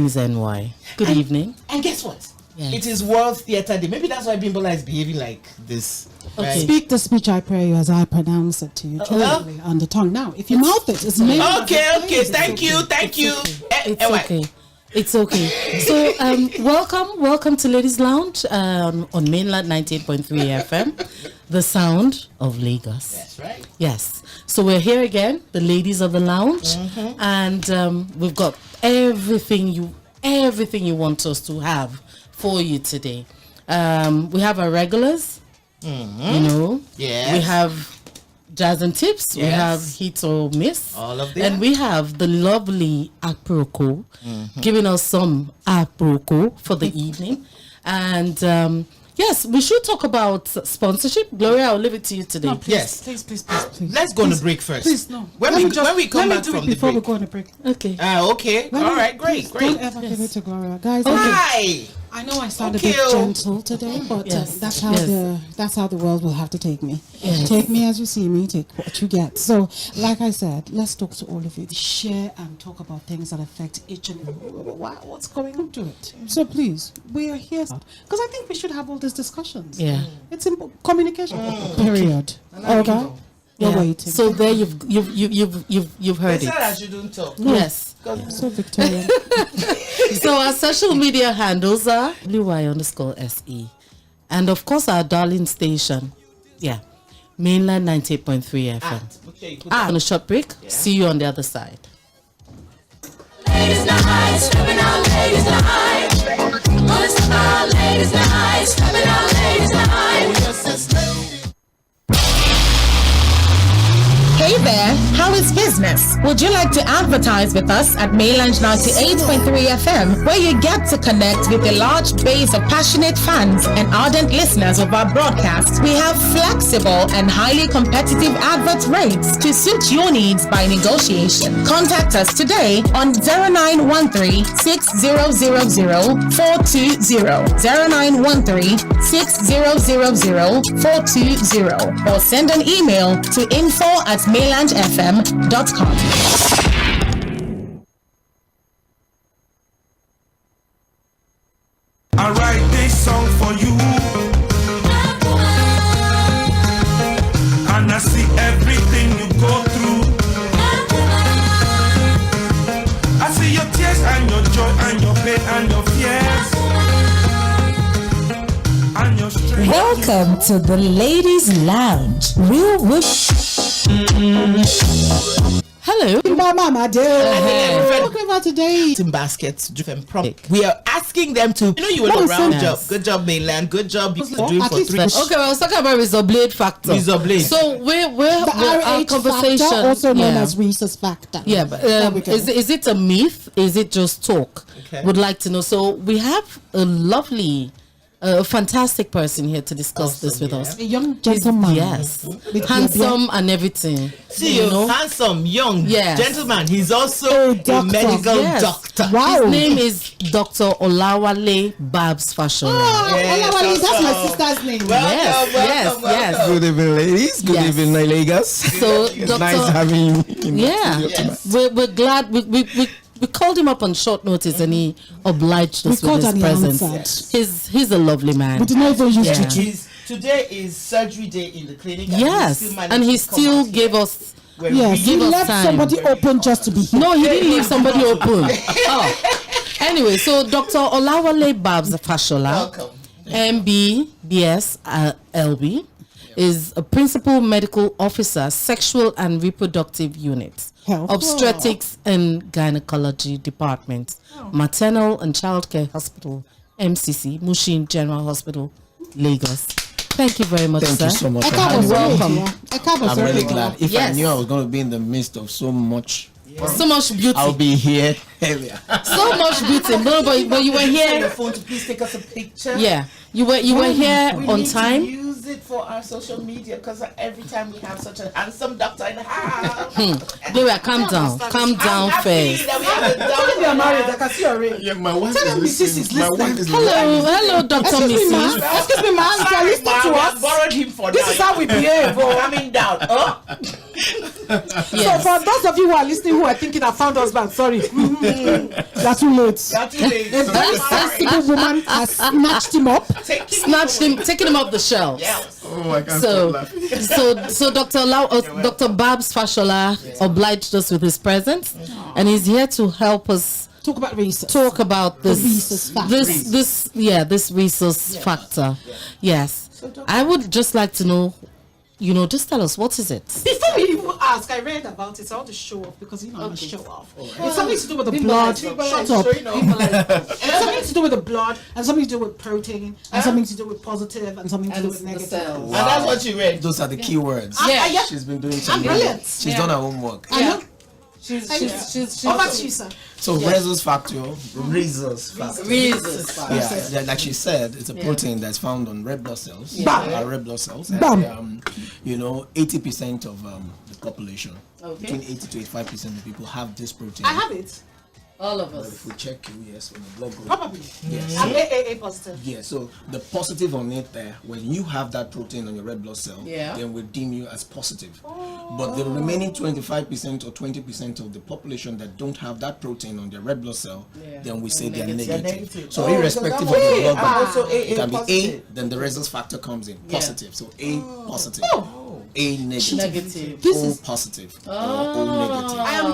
name is NY. Good evening. And guess what? Yes. It is World Theatre Day. Maybe that's why Bimbo is behaving like this. Okay. Right? Speak the speech I pray you as I pronounce it to you truly on the tongue. Now, if you mouth it, it's name. Okay. Thank you. It's okay. It's okay. So, welcome to Ladies Lounge on mainland 98.3 FM, the sound of Lagos. That's right. Yes. So we're here again, the ladies of the lounge, and we've got everything you want us to have for you today. We have our regulars, you know. Yes. We have Jazz and Tips. Yes. We have Hit or Miss. All of them. And we have the lovely Aproko giving us some Aproko for the evening. And yes, we should talk about sponsorship. Gloria, I'll leave it to you today. No, please, Yes. Please. Let's go on a break first. Please, no. When we come back from the before break. we go on a break. Okay. Okay. All right. Great. Don't ever give it to Gloria, guys. Hi. I know I sound Okay. a bit gentle today, but Yes. that's how Yes. that's how the world will have to take me. Yes. Take me as you see me, take what you get. So, like I said, let's talk to all of you. Share and talk about things that affect each and what's going on to it. So please, we are here because I think we should have all these discussions. Yeah. It's communication. Period. Okay. You're waiting. So there you've heard They it. said I shouldn't talk. Yes. So Victorian. So our social media handles are WY_SE. And of course our darling station. Yeah. Mainland 98.3 FM. Okay. On a short break. See you on the other side. Ladies night, stepping out, ladies night. Listen out, ladies night, stepping out, ladies night. Hey there, how is business? Would you like to advertise with us at Mainland 98.3 FM, where you get to connect with a large base of passionate fans and ardent listeners of our broadcast? We have flexible and highly competitive advert rates to suit your needs by negotiation. Contact us today on 0913 6000 420, 0913 6000 420, or send an email to info@mainlandfm.com. I write this song for you, and I see everything you go through. I see your tears and your joy and your pain and your fears and your strength. Welcome to the Ladies Lounge. Real Hello. Mama dear. Talking about today. In baskets driven product. We are asking them to, you will around job. Good job, Mainland. Good job. You doing for 3. Okay, I was talking about ∞ factor. ∞. So we're The our RH conversation, factor, also known as rhesus factor. Yeah, but is it a myth? Is it just talk? Okay. Would like to know. So we have a lovely, fantastic person here to discuss this with us. A young gentleman. Yes, With handsome and everything. See you know, handsome, young gentleman. He's also a medical doctor. Wow. His name is Dr. Olawale Babs Fashion. Olawale, that's my sister's name. Yes. Good evening, ladies. Good evening, Lagos. So, It's nice having you. We're glad we called him up on short notice and he obliged us with his presence. He's a lovely man. We did not even use to Today is surgery day in the clinic. And he still gave us. He left somebody open just to be here. No, he didn't leave somebody open. Anyway, so Dr. Olawale Babs Fashola, MBBS LB, is a principal medical officer, sexual and reproductive units, obstetrics and gynecology department, maternal and childcare hospital, MCC, Mushin General Hospital, Lagos. Thank you very much, sir. Thank you so much. Welcome. I'm really glad. If I knew I was going to be in the midst of so much beauty, I'll be here earlier. So much beauty. No, but you were here. Your phone to please take us a picture. Yeah, you were here on time. We use it for our social media because every time we have such a handsome doctor in the house. Gloria, calm down first. We are married. I can see your ring. Yeah, my wife is listening. Hello, Dr. Mrs. Excuse me, ma'am. Can you listen to us? Borrowed him for This is how we behave. Coming down. So for those of you who are listening who are thinking I found husband, sorry. You're too late. A very sensible woman has snatched him up. Taking him off the shelves. Yes. Oh, I can't So Dr. Babs Fashola obliged us with his presence, and he's here to help us Talk about rhesus. talk about this rhesus factor. this rhesus factor. Yes. I would just like to know, just tell us, what is it? Before we even ask, I read about it. So I want to show off because I'm a show off. It's something to do with the blood. Shut up. It's something to do with the blood, and something to do with protein, and something to do with positive, and something to do with negative. cells. And that's what you read. Those are the key words. Yeah. She's been doing I'm some brilliant. She's done her homework. I know. She's Over to you, sir. So rhesus factor, Rhesus. yeah, like she said, it's a protein that's found on red blood cells. Bam. Red blood cells. Bam. And, 80% of the population, Okay. between 80 to 85% of people have this protein. I have it. all of But us. if we check you, yes, on the blood group. Probably. Yes. I'm AAA positive. Yeah, so the positive on it there, when you have that protein on your red blood cell, then we deem you as positive. But the remaining 25% or 20% of the population that don't have that protein on their red blood cell, then we say they're negative. So irrespective of the blood group, it can be A, then the rhesus factor comes in, positive. So A positive, A negative, O positive, or O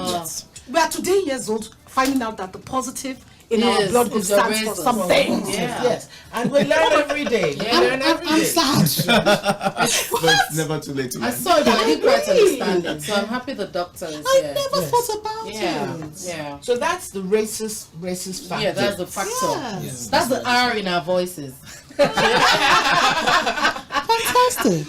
negative. We are today years old, finding out that the positive in our blood group stands for something. Yes. And we learn every day. I'm sad. But it's never too late to learn. I saw it, but I didn't quite understand it. So I'm happy the doctor is I here. never thought about it. Yeah. So that's the racist factor. Yeah, that's the factor. Yes. That's the R in our voices. Fantastic.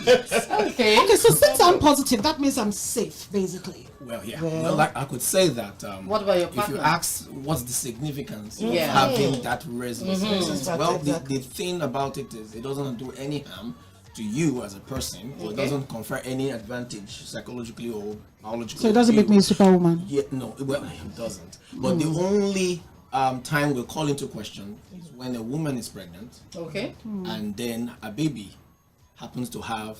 Okay. Okay, so since I'm positive, that means I'm safe, basically. Well, yeah. Well, like I could say that. What about your If partner? you ask what's the significance of Yeah. having that resonance, well, Exactly. the thing about it is it doesn't do any harm to you as a person, or it doesn't confer any advantage psychologically or biologically. So it doesn't make me a superwoman. Yeah, no, well, it doesn't. But the only time we'll call into question is when a woman is pregnant, Okay. and then a baby happens to have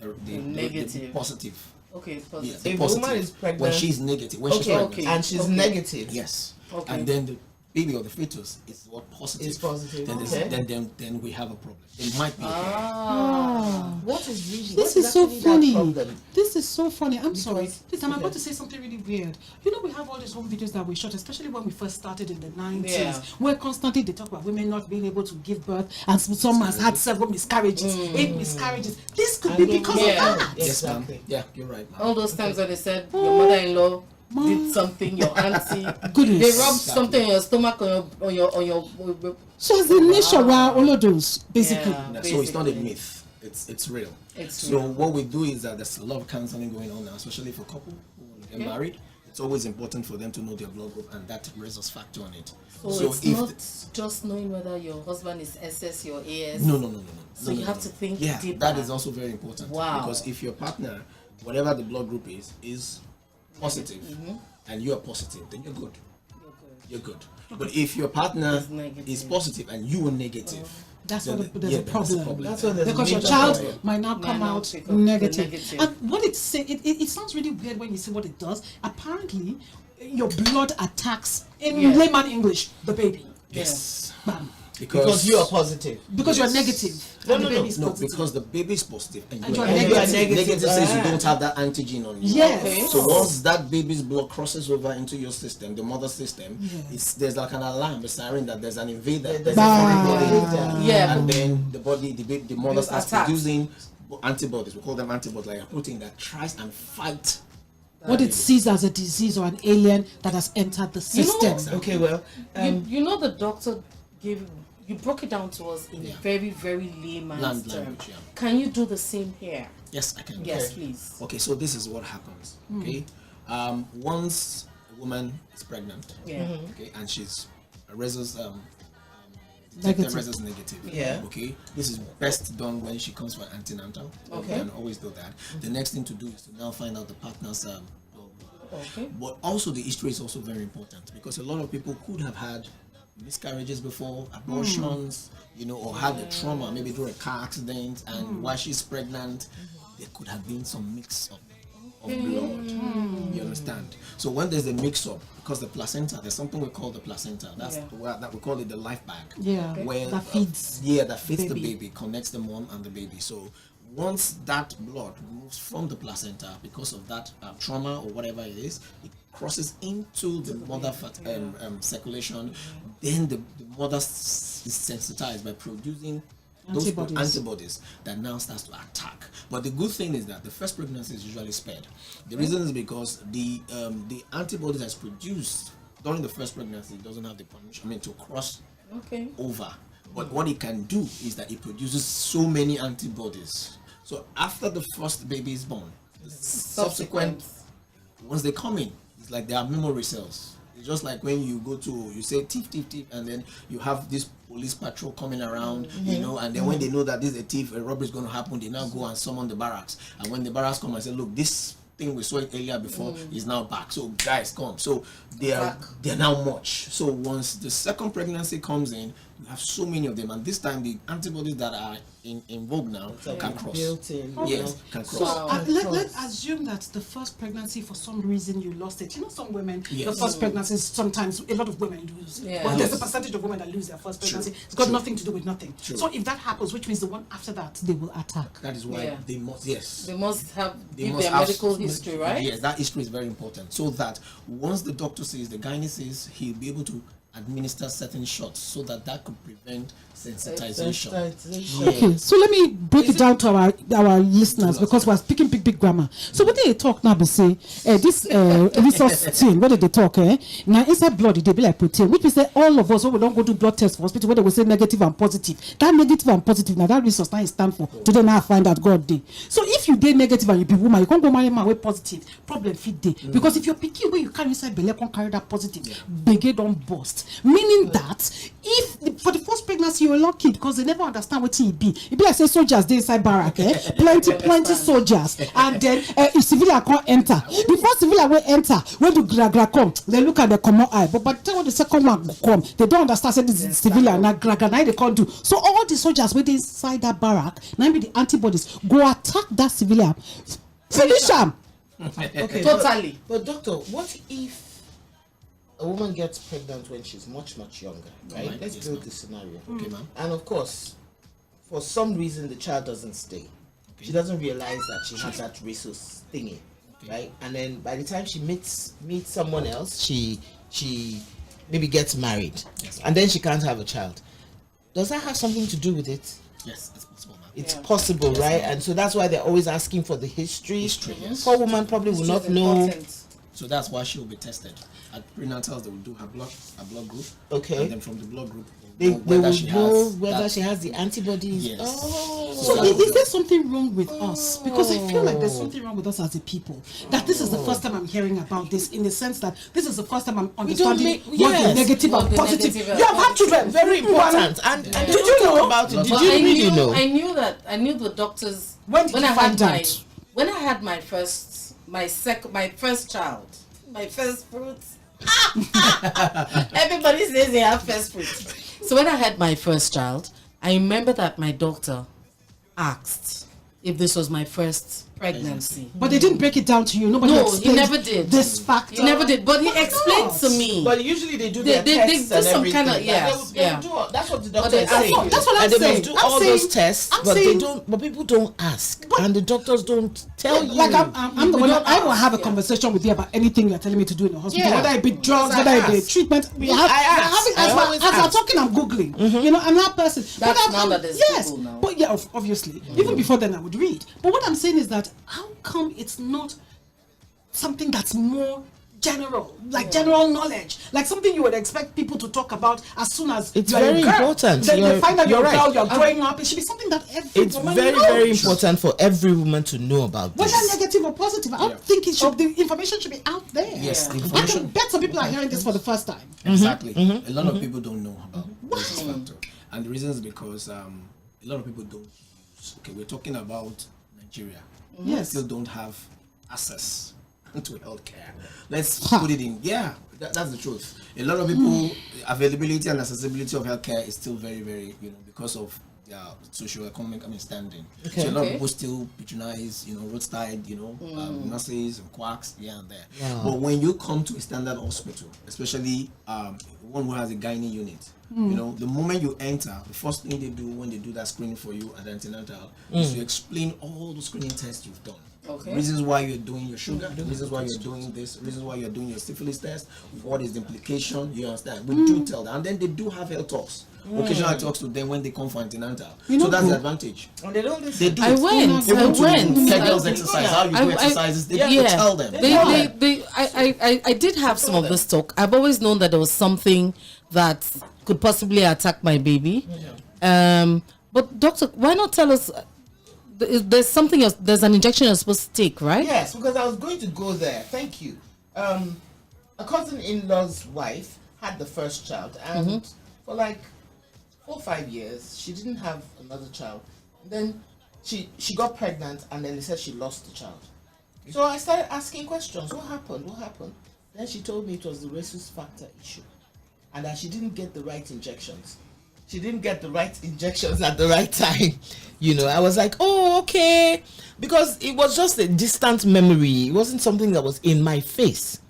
the Negative. positive. Okay, it's Yeah, positive. the If a positive. woman is pregnant- when she's negative, when she's Okay, pregnant. and she's negative. Yes. Okay. And then the baby or the fetus is what positive. Is positive, Then, okay. then we have a problem. It might be. What is usually This what is so actually that funny. problem? This is so funny. I'm sorry. Because- Listen, I'm about to say something really weird. You know, we have all these home videos that we shot, especially when we first started in the 90s, Yeah. where constantly they talk about women not being able to give birth, and some has had several miscarriages, 8 miscarriages. This could be because of that. Yes, ma'am. Exactly. Yeah, you're right, ma'am. All those times when they said your mother-in-law did something, your auntie, Goodness. they rubbed something in your stomach on your So as a nation, we're all of those, basically. Yeah. So it's not a basically. myth. It's real. It's so real. what we do is that there's a lot of counseling going on now, especially for couples who want to get married. It's always important for them to know their blood group and that rhesus factor on it. So it's not just knowing whether your husband is SS or AS. No. So you have to think deeper. that is also very important. Wow. Because if your partner, whatever the blood group is positive, and you are positive, then you're good. You're good. But if your partner negative. is positive and you are negative, That's then what there's a that's problem. That's what there's Because your major child problem. might not come not out pick up the negative. negative. And what it sounds really weird when you see what it does. Apparently, your blood attacks, in layman English, the baby. Yes. Bam. Because you are positive. Because you're negative. and the baby is No, positive. because the baby is positive and And you are you're negative. negative. Negative says you don't have that antigen on you. Yes. Okay. So once that baby's blood crosses over into your system, the mother's system, there's like an alarm, a siren that there's an invader. There's a foreign body. Yeah. And then the mother starts Attack. producing antibodies. We call them antibodies, like a protein that tries and fight. What it sees as a disease or an alien that has entered the system. Okay, well, you know the doctor you broke it down to us in a very, very layman's term. Language, yeah. Can you do the same here? Yes, I can. Yes, please. Okay, so this is what happens. Okay, once a woman is pregnant, okay, and she's a rhesus Negative. rhesus negative. Yeah. Okay, this is best done when she comes for antenatal. Okay. And always do that. The next thing to do is to now find out the partner's blood group. Okay. But also the history is also very important because a lot of people could have had miscarriages before, abortions, or had a trauma, maybe through a car accident, and while she's pregnant, there could have been some mix up of blood. You understand? So when there's a mix-up, because the placenta, there's something we call the placenta. That's that we call it the life bag. Yeah. Where That feeds. that feeds the baby, connects the mom and the baby. So once that blood moves from the placenta because of that trauma or whatever it is, it crosses into the mother circulation. Then the mother is sensitized by producing those antibodies that now starts to attack. But the good thing is that the first pregnancy is usually spared. The reason is because the antibodies that's produced during the first pregnancy doesn't have the permission, to cross over. But what it can do is that it produces so many antibodies. So after the first baby is born, the subsequent, once they come in, it's like they are memory cells. It's just like when you go to, you say thief, thief, thief, and then you have this police patrol coming around, and then when they know that this is a thief, a robbery is going to happen, they now go and summon the barracks. And when the barracks come and say, look, this thing we saw it earlier before is now back. So guys, come. So they're now much. So once the second pregnancy comes in, you have so many of them, and this time the antibodies that are in vogue now can cross. Yes, can cross. So let's assume that the first pregnancy, for some reason, you lost it. Some women, the first pregnancy, sometimes a lot of women lose. But there's a percentage of women that lose their first pregnancy. It's got nothing to do with nothing. So if that happens, which means the one after that, they will attack. That is why they must, They must have their medical history, right? Yes, that history is very important. So that once the doctor says, the gynae says, he'll be able to administer certain shots so that could prevent sensitization. Okay, so let me break it down to our listeners, because we're speaking big grammar. So what they talk now, they say this resource thing, what did they talk? Now inside blood they be like protein, which means that all of us, when we don't go do blood tests for hospital, where they will say negative and positive, that negative and positive, now that resource now is stand for today now I find out God day. So if you did negative and you be woman, you can't go marry man with positive, problem fit day. Because if you're picky where you carry inside belly can carry that positive, begay don't burst. Meaning that if for the first pregnancy you're lucky, because they never understand what it be like say soldiers they inside barrack, plenty soldiers, and then if civilian can't enter, before civilian will enter, when the gra come, they look at the common eye, but by the time when the second one come, they don't understand say this is civilian, now gra they can't do. So all the soldiers when they inside that barrack, now the antibodies go attack that civilian, finish them. Okay, Totally. But doctor, what if a woman gets pregnant when she's much younger, right? Let's build this scenario. Okay, ma'am. And of course, for some reason the child doesn't stay. She doesn't realize that she has that rhesus thingy, right? And then by the time she meets someone else, she maybe gets married, and then she can't have a child. Does that have something to do with it? Yes, it's possible, ma'am. It's possible, right? And so that's why they're always asking for the history. Yes. Poor woman probably will not know. So that's why she will be tested. At prenatals, they will do her blood group. Okay. And then from the blood group, they will know whether she has the antibodies. Yes. Oh. So is there something wrong with us? Because I feel like there's something wrong with us as a people. That this is the first time I'm hearing about this, in the sense that this is the first time I'm understanding what the negative and positive. You have had children, very important. And did you know about it? Did you really know? I knew the doctors when I had my first child, my first fruits. Everybody says they have first fruits. So when I had my first child, I remember that my doctor asked if this was my first pregnancy. But they didn't break it down to you. Nobody he never did. This fact. He never did. But he explained to me. But usually they do their tests do some kind of that's what the doctor is saying. That's what I'm saying. They must do all those tests, but they don't. But people don't ask, and the doctors don't tell you. Like I'm the one. I will have a conversation with you about anything you're telling me to do in the hospital. Whether it be drugs, whether it be treatment. As I'm talking, I'm googling. I'm that person. That's now that there's people now. But obviously, even before then I would read. But what I'm saying is that how come it's not something that's more general, like general knowledge, like something you would expect people to talk about as soon as it's very important. They find out you're right. You're growing up. It should be something that every woman knows. Very important for every woman to know about this. Whether negative or positive, I don't think it should. The information should be out there. Yes, the I information. can bet some people are hearing this for the first time. Exactly. A lot of people don't know about this factor, and the reason is because a lot of people don't. Okay, we're talking about Nigeria. Yes. Still don't have access to healthcare. Let's put it in. Yeah, that's the truth. A lot of people, availability and accessibility of healthcare is still very, very, because of their socio-economic standing. So a lot of people still patronize, roadside, nurses and quacks here and there. Wow. But when you come to a standard hospital, especially one who has a gynae unit, the moment you enter, the first thing they do when they do that screening for you at the antenatal is to explain all the screening tests you've done. Reasons why you're doing your sugar, reasons why you're doing this, reasons why you're doing your syphilis test, what is the implication, you understand? We do tell them, and then they do have health talks. Occasional talks to them when they come for antenatal. So that's the advantage. And they don't listen. They do. I went. Kegels exercise, how you do exercises, they tell them. I did have some of this talk. I've always known that there was something that could possibly attack my baby. But doctor, why not tell us? There's something else. There's an injection you're supposed to take, right? Yes, because I was going to go there. Thank you. A cousin-in-law's wife had the first child, and for like 4 or 5 years, she didn't have another child. And then she got pregnant, and then they said she lost the child. So I started asking questions. What happened? What happened? Then she told me it was the rhesus factor issue, and that she didn't get the right injections. She didn't get the right injections at the right time. I was like, oh, okay. Because it was just a distant memory. It wasn't something that was in my face.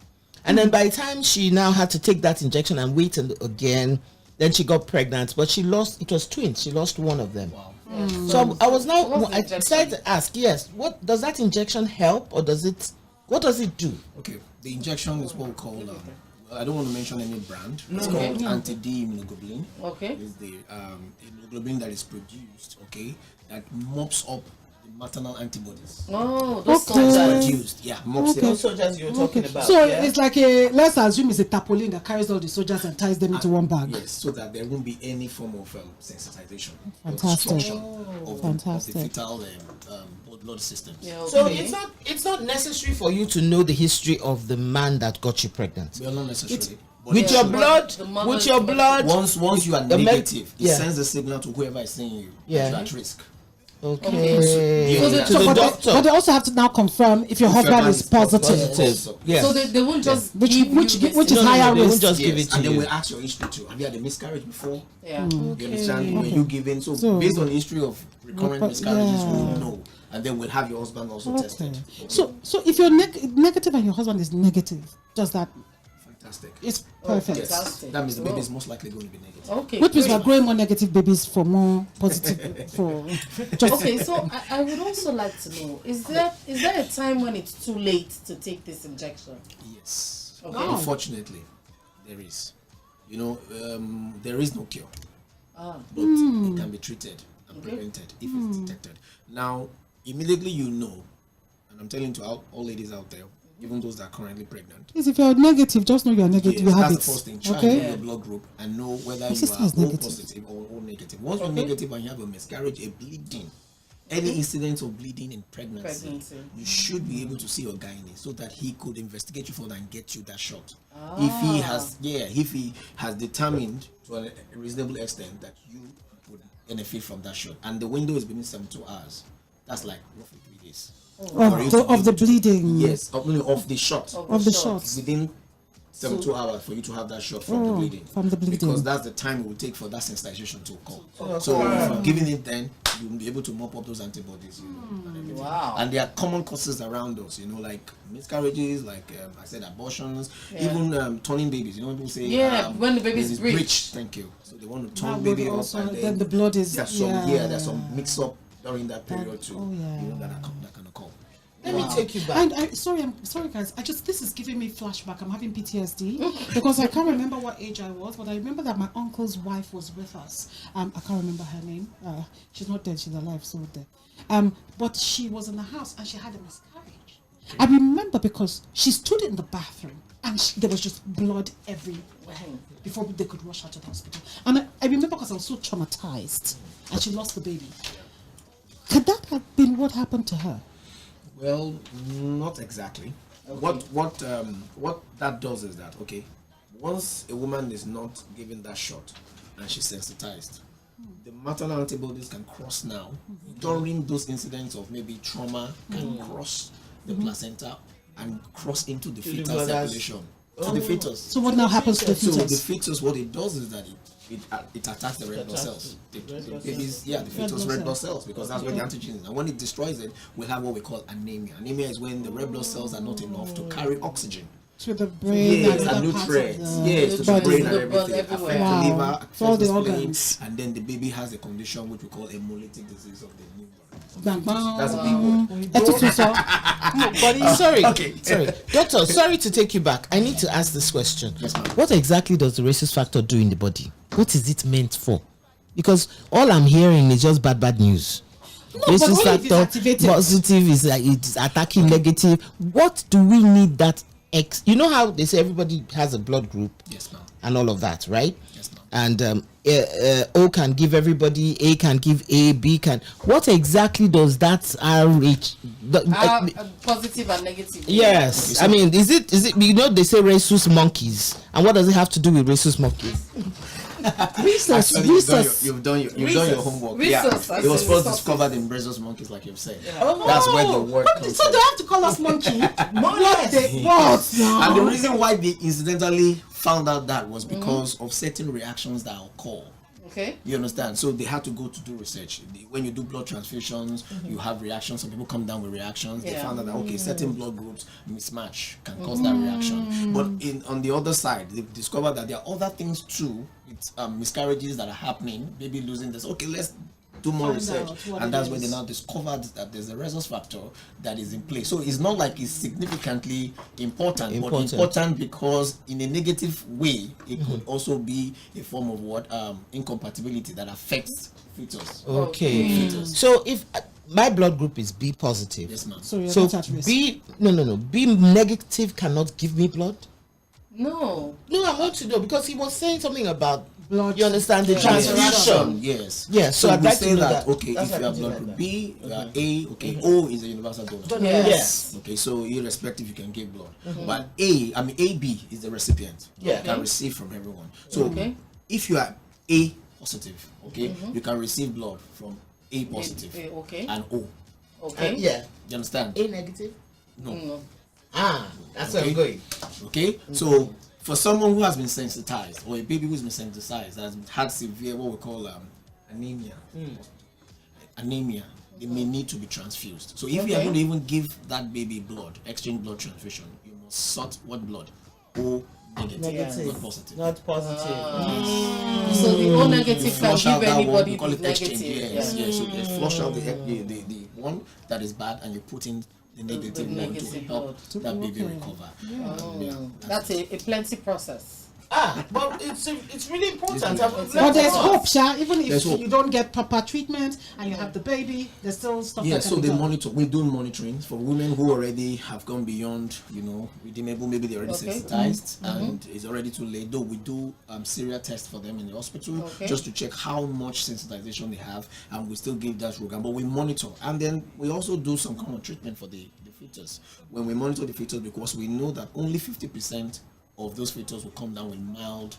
And then by the time she now had to take that injection and wait again, then she got pregnant. But it was twins. She lost one of them. Wow. So I decided to ask, what does that injection help, or what does it do? Okay, the injection is what we call, I don't want to mention any brand. It's called anti-D immunoglobulin. It's the immunoglobulin that is produced, that mops up the maternal antibodies. Oh, those soldiers. Produced, mops them. Those soldiers you're talking about. So it's like let's assume it's a tarpaulin that carries all the soldiers and ties them into one bag. Yes, so that there won't be any form of sensitization. Fantastic. Of the fetal blood systems. So it's not necessary for you to know the history of the man that got you pregnant. Well, not necessarily. With your blood, once you are negative, it sends a signal to whoever is seeing you. You're at risk. Okay. So the doctor. But they also have to now confirm if your husband is positive. Yes. So they won't just which is No, higher they risk. won't just give it to and you. then we'll ask your history too. Have you had a miscarriage before? Yeah. You understand? When you give in, so based on the history of recurrent miscarriages, we'll know. And then we'll have your husband also tested. So if you're negative and your husband is negative, does that? Fantastic. It's perfect. Yes. That means the baby is most likely going to be negative. Okay. Which means we're growing more negative babies for more positive. Okay, so I would also like to know: is there a time when it's too late to take this injection? Yes. Okay. Unfortunately, there is. There is no cure, but it can be treated and prevented if it's detected. Now, immediately and I'm telling to all ladies out there, even those that are currently pregnant. Yes, if you're negative, just know you're negative. You have that's it. the first thing. Try and know your blood group and know whether you are O positive or O negative. Once you're negative and you have a miscarriage, a bleeding, any incident of bleeding in pregnancy, you should be able to see your gynae so that he could investigate you further and get you that shot. If he has determined to a reasonable extent that you would benefit from that shot, and the window is within 72 hours, that's like roughly 3 days. Of the bleeding. Yes, of the shot. Of the shots. Within 72 hours for you to have that shot from the bleeding. From the bleeding. Because that's the time it will take for that sensitization to occur. So if you're giving it then, you'll be able to mop up those antibodies. Wow. And there are common causes around us, like miscarriages, like I said, abortions, even turning babies. People say when the baby is breached. Thank you. So they want to turn the baby up, and then the blood is there's some mix up during that period too. That can occur. Let me take you back. I'm sorry guys. This is giving me flashback. I'm having PTSD because I can't remember what age I was, but I remember that my uncle's wife was with us. I can't remember her name. She's not dead. She's alive, so dead. But she was in the house and she had a miscarriage. I remember because she stood in the bathroom and there was just blood everywhere before they could rush her to the hospital. And I remember because I was so traumatized and she lost the baby. Could that have been what happened to her? Well, not exactly. Okay. What that does is that once a woman is not given that shot and she's sensitized, the maternal antibodies can cross now during those incidents of maybe trauma, can cross the placenta and cross into the fetal circulation. To the fetus. So what now happens to the fetus? So the fetus, what it does is that it attacks the red blood cells. The babies, the fetus red blood cells, because that's where the antigen is. And when it destroys it, we have what we call anemia. Anemia is when the red blood cells are not enough to carry oxygen to the brain and nutrients, to the brain and everything, affect the liver, affect the organs, and then the baby has a condition which we call hemolytic disease of the newborn. That's a big word. Sorry, doctor, sorry to take you back. I need to ask this question. What exactly does the rhesus factor do in the body? What is it meant for? Because all I'm hearing is just bad news. Rhesus factor positive is like it's attacking negative. What do we need that X? You know how they say everybody has a blood group, and all of that, right? And O can give everybody, A can give A, B can. What exactly does that RH? Positive and negative. Yes, I mean, is it? You know, they say rhesus monkeys, and what does it have to do with rhesus monkeys? You've done your homework. It was first discovered in rhesus monkeys, like you've said. That's where the word comes from. So they have to call us monkey. And the reason why they incidentally found out that was because of certain reactions that occur. Okay. You understand? So they had to go to do research. When you do blood transfusions, you have reactions. Some people come down with reactions. They found out that certain blood groups mismatch can cause that reaction. But on the other side, they've discovered that there are other things too. It's miscarriages that are happening. Maybe losing this. Okay, let's do more research, and that's when they now discovered that there's a rhesus factor that is in place. So it's not like it's significantly important, but important because in a negative way, it could also be a form of incompatibility that affects fetus. Okay. So if my blood group is B positive, yes, ma'am. So B B negative cannot give me blood. No, I want to know because he was saying something about blood. You understand the transfusion? Yes. So I'd like to know that. Okay, if you have blood group B, A, okay, O is a universal donor. Yes. Okay, so irrespective, you can give blood. But AB is the recipient. You can receive from everyone. So if you are A positive, you can receive blood from A positive and O. Okay. You understand? A negative? No. That's where I'm going. Okay, so for someone who has been sensitized, or a baby who's been sensitized, has had severe what we call anemia, they may need to be transfused. So if you are going to even give that baby blood, exchange blood transfusion, you must sort what blood? O negative, not positive. Not positive. So the O negative can give anybody we call it negative. Exchange. Yes. So they flush out the one that is bad, and you put in the negative one to help that baby recover. That's a plenty process. But it's really important. But there's hope, Sha. Even if you don't get proper treatment and you have the baby, there's still stuff. So they monitor. We do monitoring for women who already have gone beyond, redeemable. Maybe they're already sensitized and it's already too late. Though we do serial tests for them in the hospital just to check how much sensitization they have, and we still give that program. But we monitor, and then we also do some kind of treatment for the fetus. When we monitor the fetus, because we know that only 50% of those fetus will come down with mild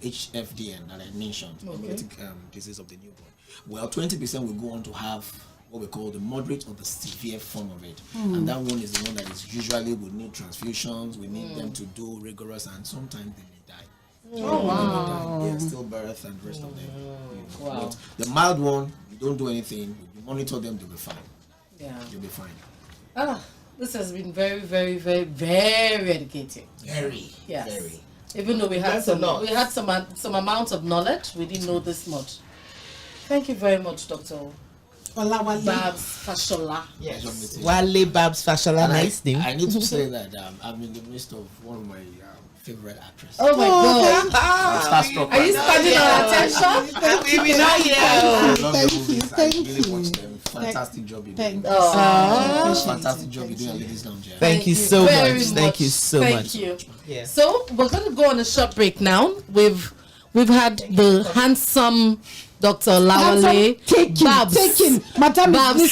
HFDN that I mentioned, hemolytic disease of the newborn. Well, 20% will go on to have what we call the moderate or the severe form of it, and that one is the one that is usually we need transfusions, we need them to do rigorous, and sometimes they may die. Yeah, stillbirth and the rest of them. But the mild one, you don't do anything, you monitor them, they'll be fine. You'll be fine. This has been very, very, very, very educating. Very. Even though we had some amount of knowledge, we didn't know this much. Thank you very much, Dr. Babs Fashola. Yes. Wale Babs Fashola, nice name. I need to say that I'm in the midst of one of my favorite actresses. Oh my God! Are you spending our attention? We know you. I love the movies. I really watch them. Fantastic job you do. Fantastic job you do at Ladies Lounge. Thank you so much. Thank you so much. Thank you. So we're going to go on a short break now. We've had the handsome Dr. Olawale Babs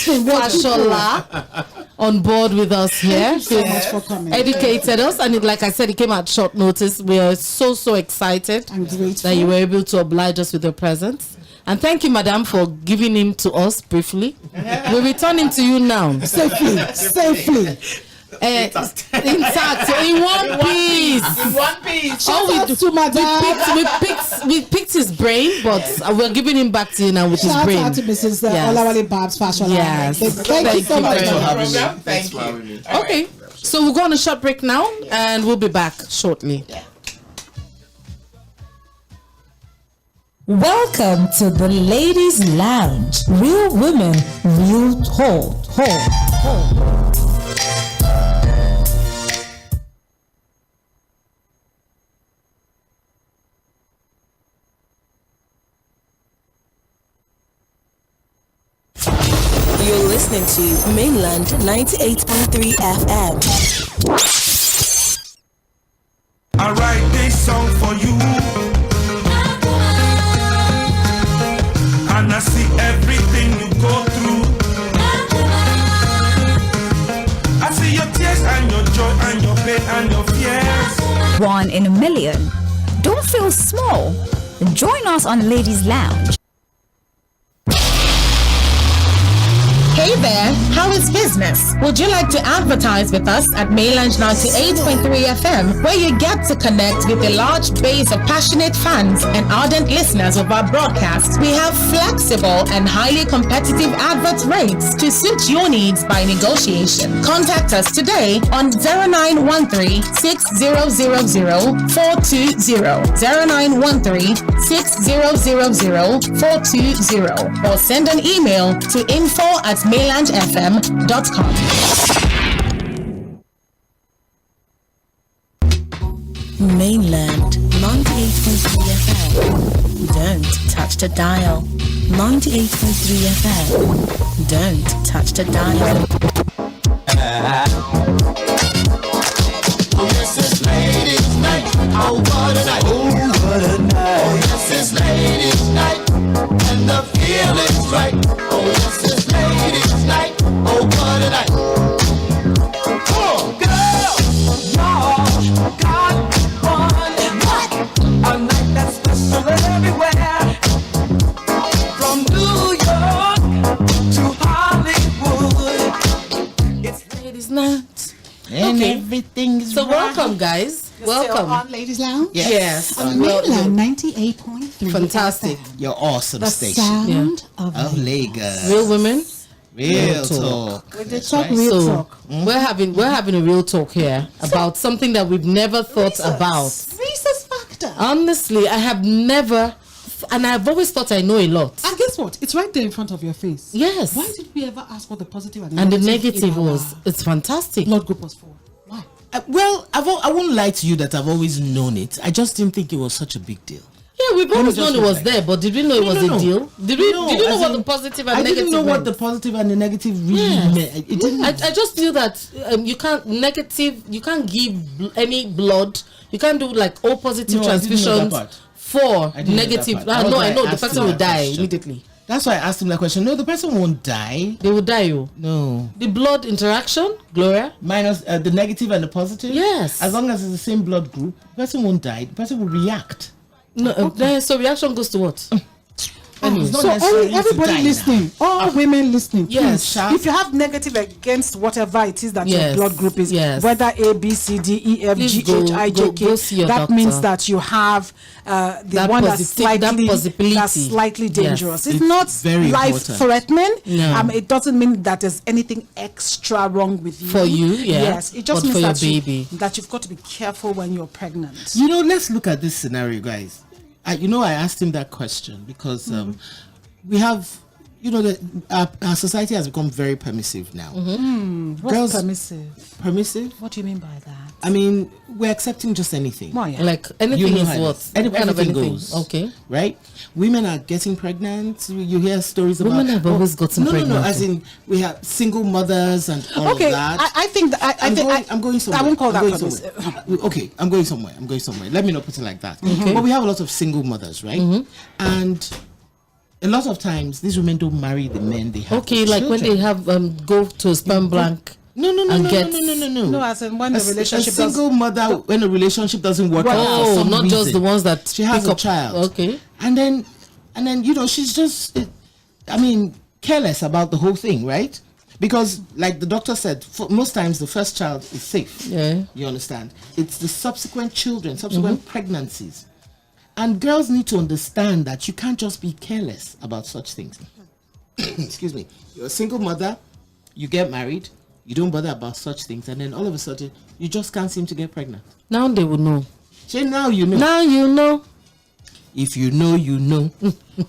Fashola on board with us here. Thanks for coming. Educated us, and like I said, it came at short notice. We are so excited that you were able to oblige us with your presence. And thank you, madam, for giving him to us briefly. We return him to you now. Safely. intact, so in one piece. In one piece. All we picked his brain, but we're giving him back to you now with his brain. Shout out to Mrs. Olawale Babs Fashola. Yes. Thank you so much very for much. having me. Thank you. Okay, so we'll go on a short break now, and we'll be back shortly. Welcome to the Ladies Lounge. Real women, real talk. You're listening to Mainland 98.3 FM. I write this song for you, and I see everything you go through. I see your tears and your joy and your pain and your fears. 1 in a million. Don't feel small. Join us on Ladies Lounge. Hey there, how is business? Would you like to advertise with us at Mainland 98.3 FM, where you get to connect with a large base of passionate fans and ardent listeners of our broadcasts? We have flexible and highly competitive advert rates to suit your needs by negotiation. Contact us today on 0913 6000 420, 0913 6000 420, or send an email to info@mainlandfm.com. Mainland 98.3 FM. Don't touch the dial. 98.3 FM. Don't touch the dial. Oh yes, it's ladies' night. Oh what a night. Oh what a night. Oh yes, it's ladies' night. And the feeling's right. Oh yes, it's ladies' night. Oh what a night. Oh girl, y'all got one. What? A night that's special everywhere. From New York to Hollywood. It's ladies' night. And everything is so right. welcome, guys. You're Welcome still on Ladies Lounge? Yes. On Mainland 98.3. Fantastic. FM. Your awesome The station. sound of Lagos. Real women, Real talk. We did talk real so talk. we're having a real talk here about something that we've never thought about. Rhesus factor. Honestly, I have never, and I've always thought I know a lot. And guess what? It's right there in front of your face. Yes. Why did we ever ask what the positive and And the negative negative in our was, it's fantastic. blood group was for? Why? Well, I won't lie to you that I've always known it. I just didn't think it was such a big deal. Yeah, we've always just known it look was like there, but did we know it was a deal? Did you know as what in, the positive and I negative didn't know what meant? the positive and the negative really Yes. meant. It didn't. I just knew that you can't give any blood. You can't do like all positive No, I didn't know that transfusions part. for I didn't know that negative. part. That was No, why I know I the asked person you will that die question. immediately. That's why I asked him that question. No, the person won't die. They will die. You. No. The blood interaction, Gloria. Minus the negative and the positive. Yes. As long as it's the same blood group, the person won't die. The person will react. No, so reaction goes to what? Anyway, So everybody listening, all women listening, Yes. please, if you have negative against whatever it is that your Yes. blood group is, Yes. whether A, B, C, D, E, F, Please G, go- H, I, J, go K, see your that doctor. means that you have the That one that possibility. that's slightly dangerous. Yes. It's not very life-threatening. No. It doesn't mean that there's anything extra wrong with you. For you, yeah. Yes, it just But means for your that baby. that you've got to be careful when you're pregnant. You know, let's look at this scenario, guys. I asked him that question because we have, that our society has become very permissive now. What's Girls- permissive? Permissive? What do you mean by that? I mean, we're accepting just anything. Well, yeah. Like anything know is how it what? is. What kind of Everything anything? goes. Okay. Right? Women are getting pregnant. You hear stories about Women have always gotten No, pregnant. as in we have single mothers and all Okay, of that. I think that I'm going somewhere. I won't call I'm that going permissive. somewhere. Okay, I'm going somewhere. Let me not put it like that. But we have a lot of single mothers, right? And a lot of times these women don't marry the men they have. Okay, with like when children. they have go to a sperm bank. No. No, as in when the A relationship single mother when a relationship doesn't work out for Oh, some not just reason. the ones that She has pick a up. child. Okay. And then she's just careless about the whole thing, right? Because, like the doctor said, for most times the first child is safe. Yeah. You understand? It's the subsequent children, subsequent pregnancies. And girls need to understand that you can't just be careless about such things. Excuse me. You're a single mother, you get married, you don't bother about such things, and then all of a sudden, you just can't seem to get pregnant. Now they will know. Say, now you know. Now you know. If you know, you know.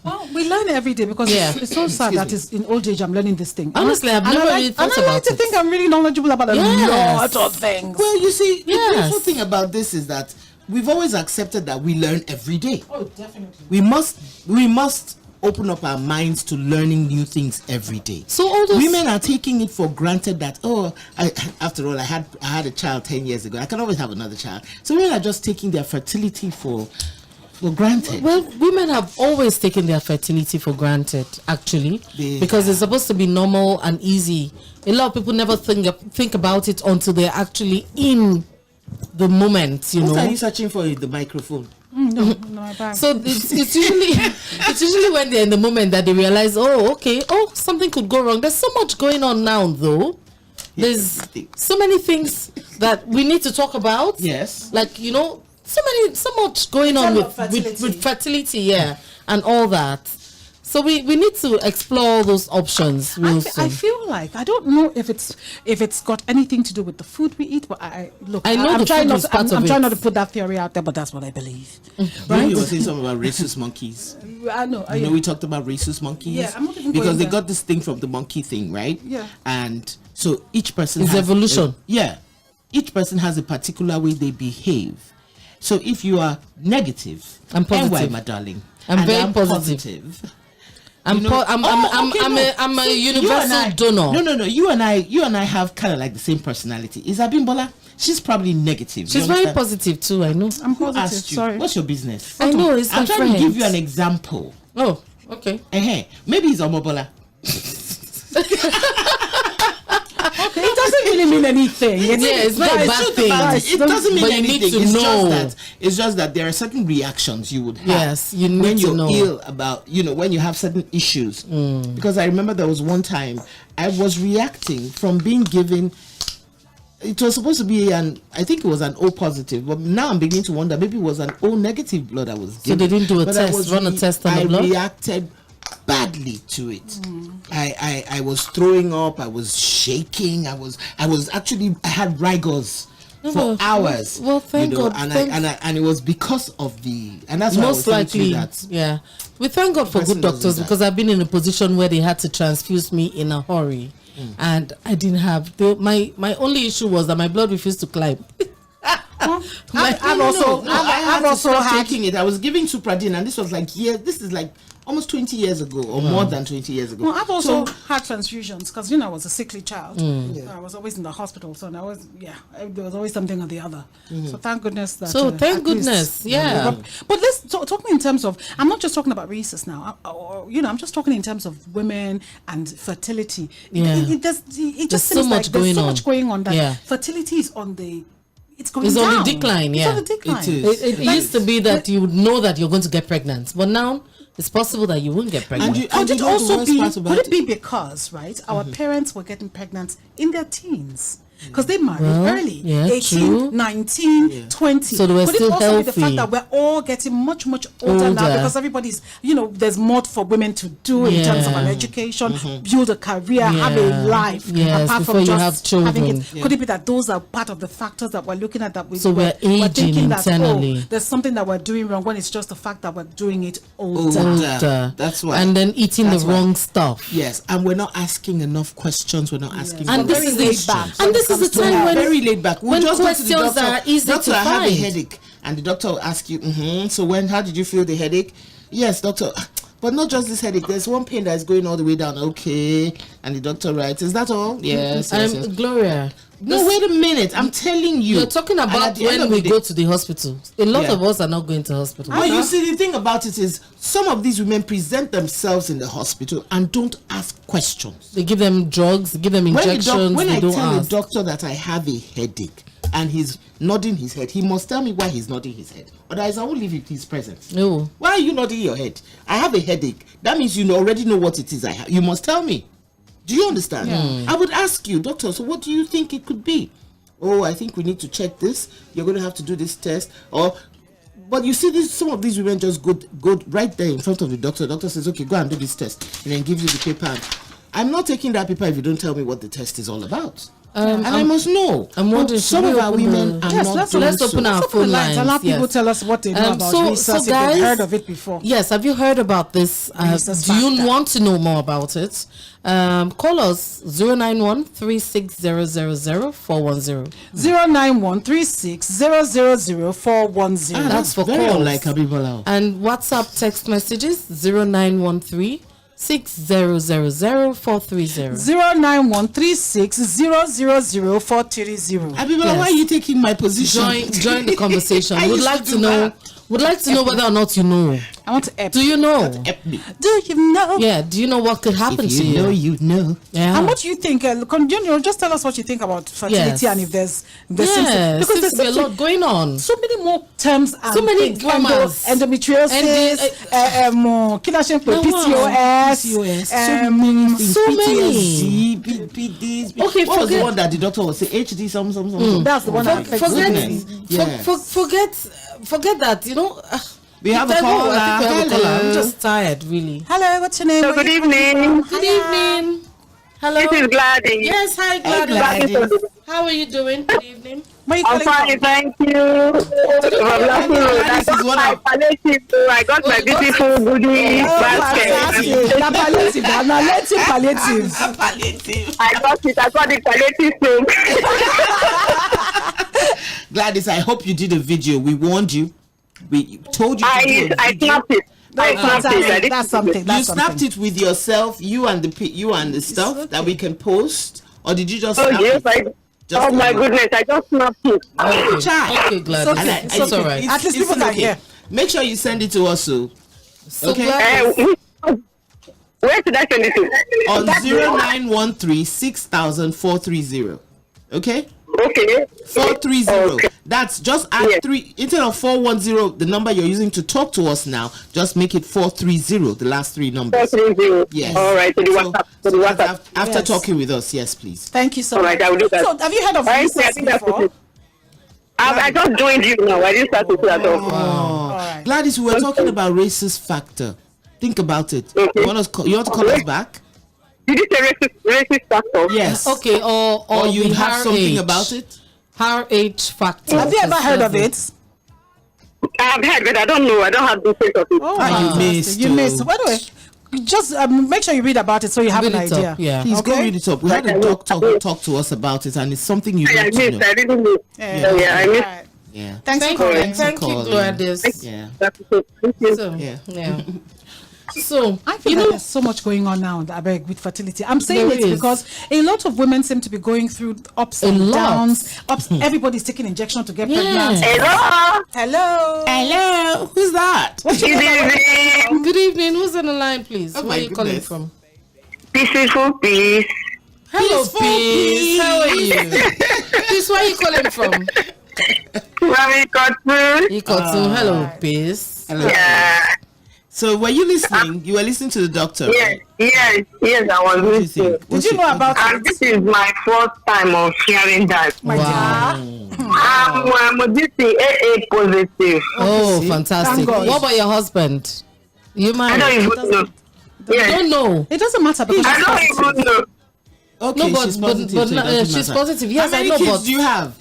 Well, we learn every day because it's so sad that it's in old age I'm learning this thing. Honestly, I've never really thought about it. And I like to think I'm really knowledgeable about a lot of things. Well, you see, the beautiful thing about this is that we've always accepted that we learn every day. Oh, definitely. We must open up our minds to learning new things every day. So all those women are taking it for granted that after all, I had a child 10 years ago. I can always have another child. So women are just taking their fertility for granted. Well, women have always taken their fertility for granted, actually, because it's supposed to be normal and easy. A lot of people never think about it until they're actually in the moment. What are you searching for in the microphone? No, so it's usually when they're in the moment that they realize, something could go wrong. There's so much going on now, though. There's so many things that we need to talk about. Yes, like so much going on with fertility, and all that. So we need to explore those options. I feel like I don't know if it's got anything to do with the food we eat, but I'm trying not to put that theory out there, but that's what I believe. Right? You were saying something about rhesus monkeys. I know. We talked about rhesus monkeys. Yeah, I'm not even because they got this thing from the monkey thing, right? Yeah. And so each person has evolution. Each person has a particular way they behave. So if you are negative, I'm positive, my darling. I'm very positive. I'm a universal donor. No. You and I have kind of like the same personality. Is Abimbola? She's probably negative. She's very positive too. I know. I'm positive. Sorry. What's your business? I know. It's I'm trying to give you an example. Oh, okay. Maybe it's Omobola. Okay, it doesn't really mean anything. It's not a bad thing. It doesn't mean anything. You need to know. It's just that there are certain reactions you would have. Yes, you need when to you're know. ill about, when you have certain issues. Because I remember there was one time I was reacting from being given. It was supposed to be I think it was an O positive, but now I'm beginning to wonder maybe it was an O negative blood I was given. So they didn't do a test, run a test on the blood? I reacted badly to it. I was throwing up, I was shaking, I had rigors for hours. Well, thank God. And it was because of and that's most why I was likely that. Yeah. We thank God for good doctors, because I've been in a position where they had to transfuse me in a hurry. And I didn't have my only issue was that my blood refused to climb. I've also had taking it. I was giving Supradine, and this was this is like almost 20 years ago or more than 20 years ago. Well, I've also had transfusions because I was a sickly child. I was always in the hospital, so there was always something or the other. So thank goodness that. But let's talk in terms of. I'm not just talking about rhesus now. I'm just talking in terms of women and fertility. There's so much going on that fertility is on the. It's on the decline. It's on the decline. It used to be that you would know that you're going to get pregnant, but now it's possible that you won't get pregnant. Could it be because our parents were getting pregnant in their teens? Because they married early, 18, 19, 20. So they were still also healthy. Be the fact that we're all getting much, much older now, because everybody's, there's more for women to do in terms of an education, build a career, have a life, apart from just having it. Could it be that those are part of the factors that we're looking at, that we're aging internally? There's something that we're doing wrong, when it's just the fact that we're doing it older. That's why. And then eating the wrong stuff. Yes, and we're not asking enough questions. We're not asking. And this is this is the time when very laid back. When just questions go to the doctor, are easy doctor, to I have find. a headache, and the doctor will ask you, so how did you feel the headache? Yes, doctor, but not just this headache. There's one pain that is going all the way down. Okay, and the doctor writes, is that all? Yes. Gloria. No, wait a minute. I'm telling you. You're talking about when we go to the hospital. A lot of us are not going to hospital. Well, you see, the thing about it is, some of these women present themselves in the hospital and don't ask questions. They give them drugs, they give them injections. When I don't tell ask. a doctor that I have a headache and he's nodding his head, he must tell me why he's nodding his head. Otherwise, I won't leave his presence. No. Why are you nodding your head? I have a headache. That means you already know what it is I have. You must tell me. Do you understand? I would ask you, doctor, so what do you think it could be? Oh, I think we need to check this. You're going to have to do this test. But you see, some of these women just go right there in front of the doctor. The doctor says, okay, go and do this test. And then gives you the paper. I'm not taking that paper if you don't tell me what the test is all about. And I must know. I'm wondering, some of our women are not doing let's open our phone lines. And let people tell us what they know about research, if they've heard of it before. Yes, have you heard about this? Do you want to know more about it? Call us 091-36000-410. 091-36000-410. That's for very calls. unlike Abibola. And WhatsApp text messages 0913 6000-430. 091-36000-430. Abibola, why are you taking my position? Join the conversation. Would like to know whether or not you know. I want to ep. Do you know? Do you know? Yeah. Do you know what could happen to you? If you know, you know. Yeah. And what do you think? Just tell us what you think about fertility and if there's because there's a lot going on. So many more terms and so many dramas. Endometriosis, PCOS, so many. Okay, what was the one that the doctor was saying? HD, some. That's the one that forget that. We have a caller. I'm just tired, really. Hello, what's your name? So good evening. Good evening. Hello. This is Gladys. Yes, hi Gladys. How are you doing? Good evening. I'm fine, thank you. I got my beautiful goodie basket. Palliative. I got the palliative soup. Gladys, I hope you did a video. We warned you. We told you to do a video. I snapped it. That's something. You snapped it with yourself, you and the stuff that we can post, or did you just? Oh yes, oh my goodness, I just snapped it. Okay, Gladys. It's all right. At least people can hear. Make sure you send it to us, okay? Where should I send it to? On 0913-6000-430. Okay? Okay. 430. Okay. That's just add 3 instead of 410. The number you're using to talk to us now, just make it 430. The last 3 numbers. 430. Yes. All right. So the WhatsApp. After talking with us, yes, please. Thank you so much. All right, I will do that. So, have you heard of research before? I just joined you now. I didn't start to do that. All right. Gladys, we were talking about racist factor. Think about it. Okay. You want to call us back? Did you say racist factor? Yes. Okay. Or you have something about it? RH factor. Have you ever heard of it? I've heard, but I don't know. I don't have details of it. You missed. You missed. By the way, just make sure you read about it so you have an idea. Yeah. Please go read it up. We had a doctor who talked to us about it, and it's something you need to know. I didn't know. I missed. Yeah. Thanks for calling. Thank you, Gladys. Yeah. So I feel like there's so much going on now with fertility. I'm saying it because a lot of women seem to be going through ups and downs. Everybody's taking injection to get pregnant. Hello. Who's that? Good evening. Good evening. Who's on the line, please? Oh, Where are you calling from? Peaceful peace. Hello, Peace. How are you? Peace, where are you calling from? Ikotun. Hello, Peace. Hello. Yeah. So were you listening? You were listening to the doctor? Yes, I was listening. Did you know about it? This is my first time of hearing that. Wow. I'm AA positive. Oh, fantastic. What about your husband? You married? I don't even know. You don't know? It doesn't matter because I don't even know. Okay, no, she's positive. she's positive. Yes, How many kids do you have?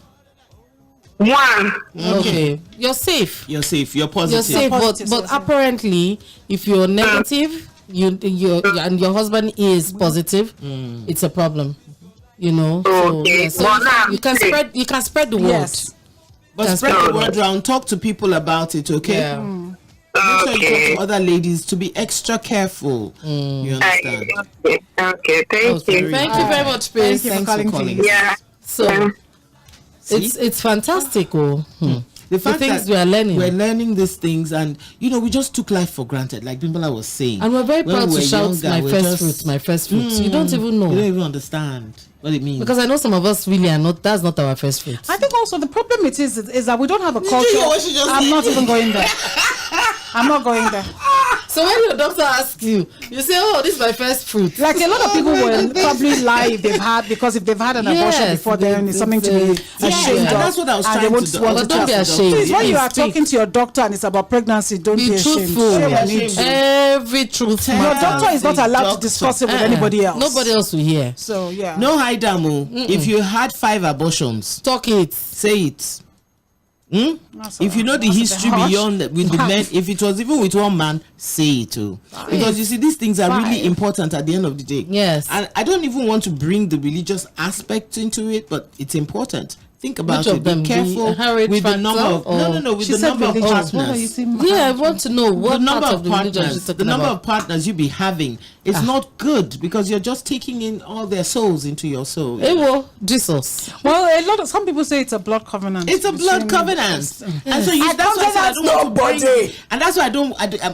1. Okay. You're safe. You're positive. You're safe, but apparently, if you're negative, and your husband is positive, it's a problem. Okay. So you can spread the word. Yes. But spread the word around. Talk to people about it. Okay. Yeah. Make sure you talk to other ladies to be extra careful. You understand? Okay. Thank you. Thank you very much, Peace. Thanks for calling. Yeah. So it's fantastic. The things we are learning. We're learning these things, and we just took life for granted, like Bimbola was saying. And we're very proud to shout my first fruit. You don't even know. You don't even understand what it means. Because I know some of us really are not. That's not our first fruit. I think also the problem is that we don't have a culture. I'm not even going there. I'm not going there. So when your doctor asks you, you say, "Oh, this is my first fruit." Like a lot of people will probably lie if they've had an abortion before, then it's something to be ashamed of. And that's what I was trying to do. But don't be ashamed. Please, when you are talking to your doctor and it's about pregnancy, don't be ashamed. Every truth. Your doctor is not allowed to discuss it with anybody else. Nobody else will hear. So yeah. No hide damo. If you had 5 abortions, talk it. Say it. If you know the history beyond with the men, if it was even with one man, say it too. Because you see, these things are really important at the end of the day. Yes. And I don't even want to bring the religious aspect into it, but it's important. Think about it. Be careful with the number of with the number of partners. Yeah, I want to know what the number part of partners. The number of partners you be having is not good because you're just taking in all their souls into your soul. Jesus. Well, some people say it's a blood covenant. It's a blood covenant, and so that's why I don't want to bring. And that's why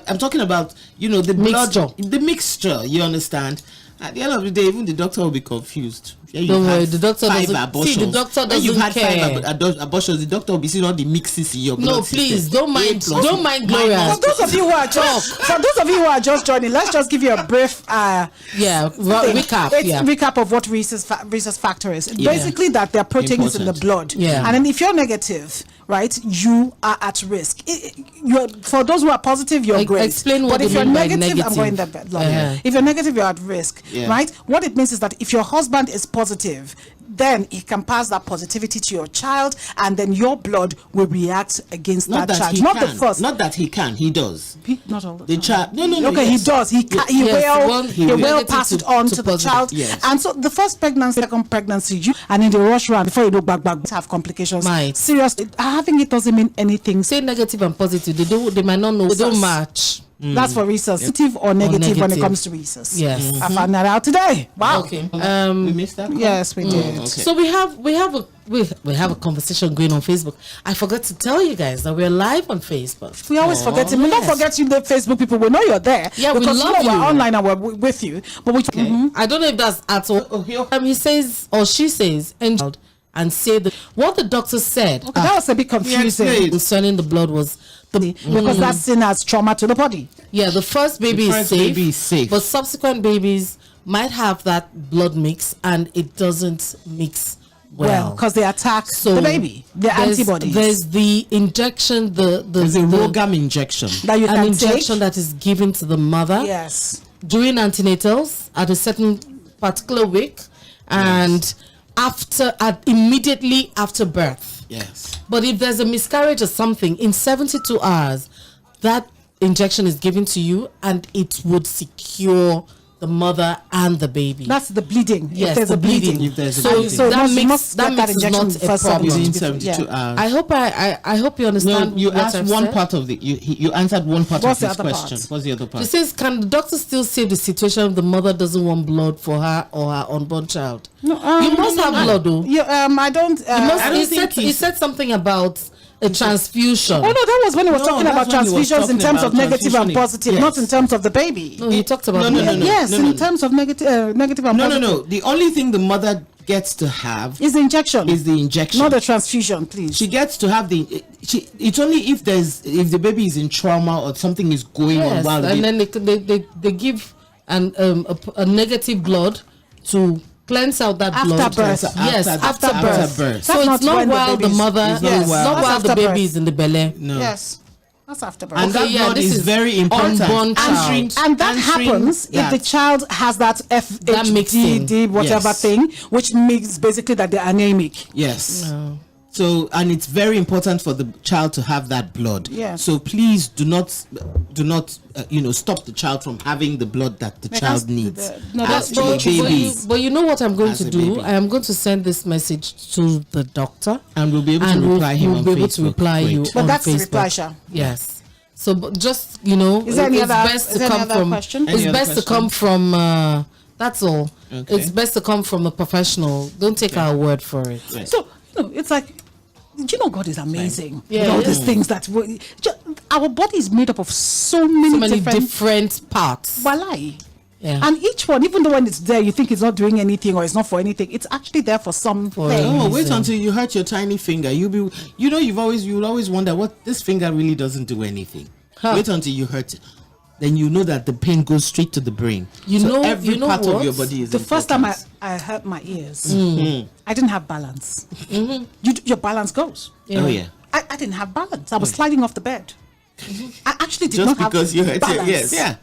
I'm talking about the mixture. Blood, the mixture. You understand? At the end of the day, even the doctor will be confused. Don't worry, the doctor doesn't. Abortions. See, the doctor doesn't you've had care. 5 abortions, the doctor will be seeing all the mixes in your blood. No, please, don't mind Gloria. For those of you who are just joining, let's just give you a brief recap. Recap of what rhesus factor is. Basically, that their protein is in the blood. Yeah. And then if you're negative, right, you are at risk. For those who are positive, you're great. Explain what but if you're negative, I'm going that bed. If you're negative, you're at risk, right? What it means is that if your husband is positive, then he can pass that positivity to your child, and then your blood will react against that child. Not the first. Not that he can. He does. Not all the child. No. Okay, he does. He will pass it on to the child. Yes. And so the first pregnancy, second pregnancy, and in the rush round before you look back, have complications. Seriously, having it doesn't mean anything. Say negative and positive. They might not know. They don't match. That's for rhesus. Positive or negative when it comes to rhesus. Yes. I found that out today. Wow. Okay. We missed that. Yes, we did. Okay. So we have a conversation going on Facebook. I forgot to tell you guys that we're live on Facebook. We always forget it. We don't forget you, the Facebook people. We know you're there. Yeah, because we love you. We're online and we're with you. But I don't know if that's at all. He says or she says and say what the doctor said. Okay, that was a bit confusing. Concerning the blood was because that's seen as trauma to the body. Yeah, the first baby is safe, but subsequent babies might have that blood mix and it doesn't mix well because they attack the baby. The antibodies. There's the injection, the ROGAM injection. That you can injection that is given to the mother. Yes. During antenatals at a certain particular week and immediately after birth. Yes. But if there's a miscarriage or something, in 72 hours, that injection is given to you and it would secure the mother and the baby. That's the bleeding. Yes, if there's a bleeding. If there's a bleeding. So that makes is not a problem. Within 72 hours. I hope you understand. No, you asked one part of you answered one part of this question. What's the other part? It says, can the doctor still save the situation if the mother doesn't want blood for her or her unborn child? No, you must have blood though. I don't. He said something about a transfusion. Oh no, that was when he was talking about transfusions in terms of negative and positive, not in terms of the baby. No, he talked about in terms of negative and positive. No. The only thing the mother gets to have is the injection. Not the transfusion, please. She gets to have it's only if the baby is in trauma or something is going on while and then they give a negative blood to cleanse out that blood after birth. After birth. So That's it's not while the mother, not while the baby is in the belly. No. Yes. That's after birth. And that blood is very important. And that happens if the child has that FHDD whatever thing, which means basically that they're anemic. Yes. No. So, and it's very important for the child to have that blood. Yeah. So please do not stop the child from having the blood that the child needs. But you know what I'm going to do? I am going to send this message to the doctor, and we'll be able to reply him on Facebook. We'll be able to reply you but on that's Facebook. The reply, Sha. Yes. So, but just it's best to come from. That's all. Okay. It's best to come from a professional. Don't take our word for it. Right. So it's like, God is amazing. Yeah, all these things that our body is made up of so many different parts. Walai. Yeah. And each one, even though when it's there, you think it's not doing anything or it's not for anything, it's actually there for something. Wait until you hurt your tiny finger. You'll always wonder what this finger really doesn't do anything. Wait until you hurt it. then you know that the pain goes straight to the brain. Every part of your body is the first time important. I hurt my ears. I didn't have balance. Your balance goes. Oh yeah. I didn't have balance. I was sliding off the bed. I actually did Just not have because you hurt your balance. ears. Yeah.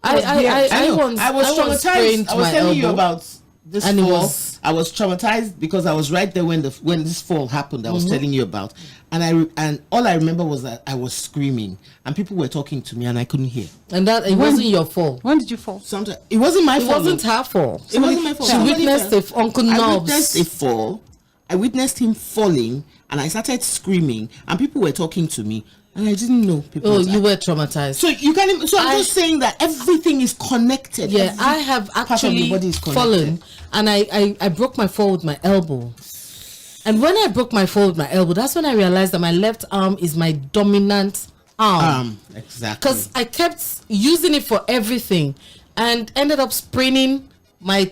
I was traumatized. I was telling you about this and fall. I was traumatized because I was right there when this fall happened. I was telling you about, and all I remember was that I was screaming and people were talking to me and I couldn't hear. And that it wasn't your fault. When did you fall? Sometimes it wasn't my fault. It wasn't her fault. It wasn't my fault. She witnessed it. Uncle I Knobs. witnessed a fall. I witnessed him falling, and I started screaming, and people were talking to me. And I didn't know people. Oh, you were traumatized. So you can. So I'm just saying that everything is connected. Yeah, I have actually fallen, and I broke my fall with my elbow. And when I broke my fall with my elbow, that's when I realized that my left arm is my dominant arm. Exactly. Because I kept using it for everything, and ended up spraining my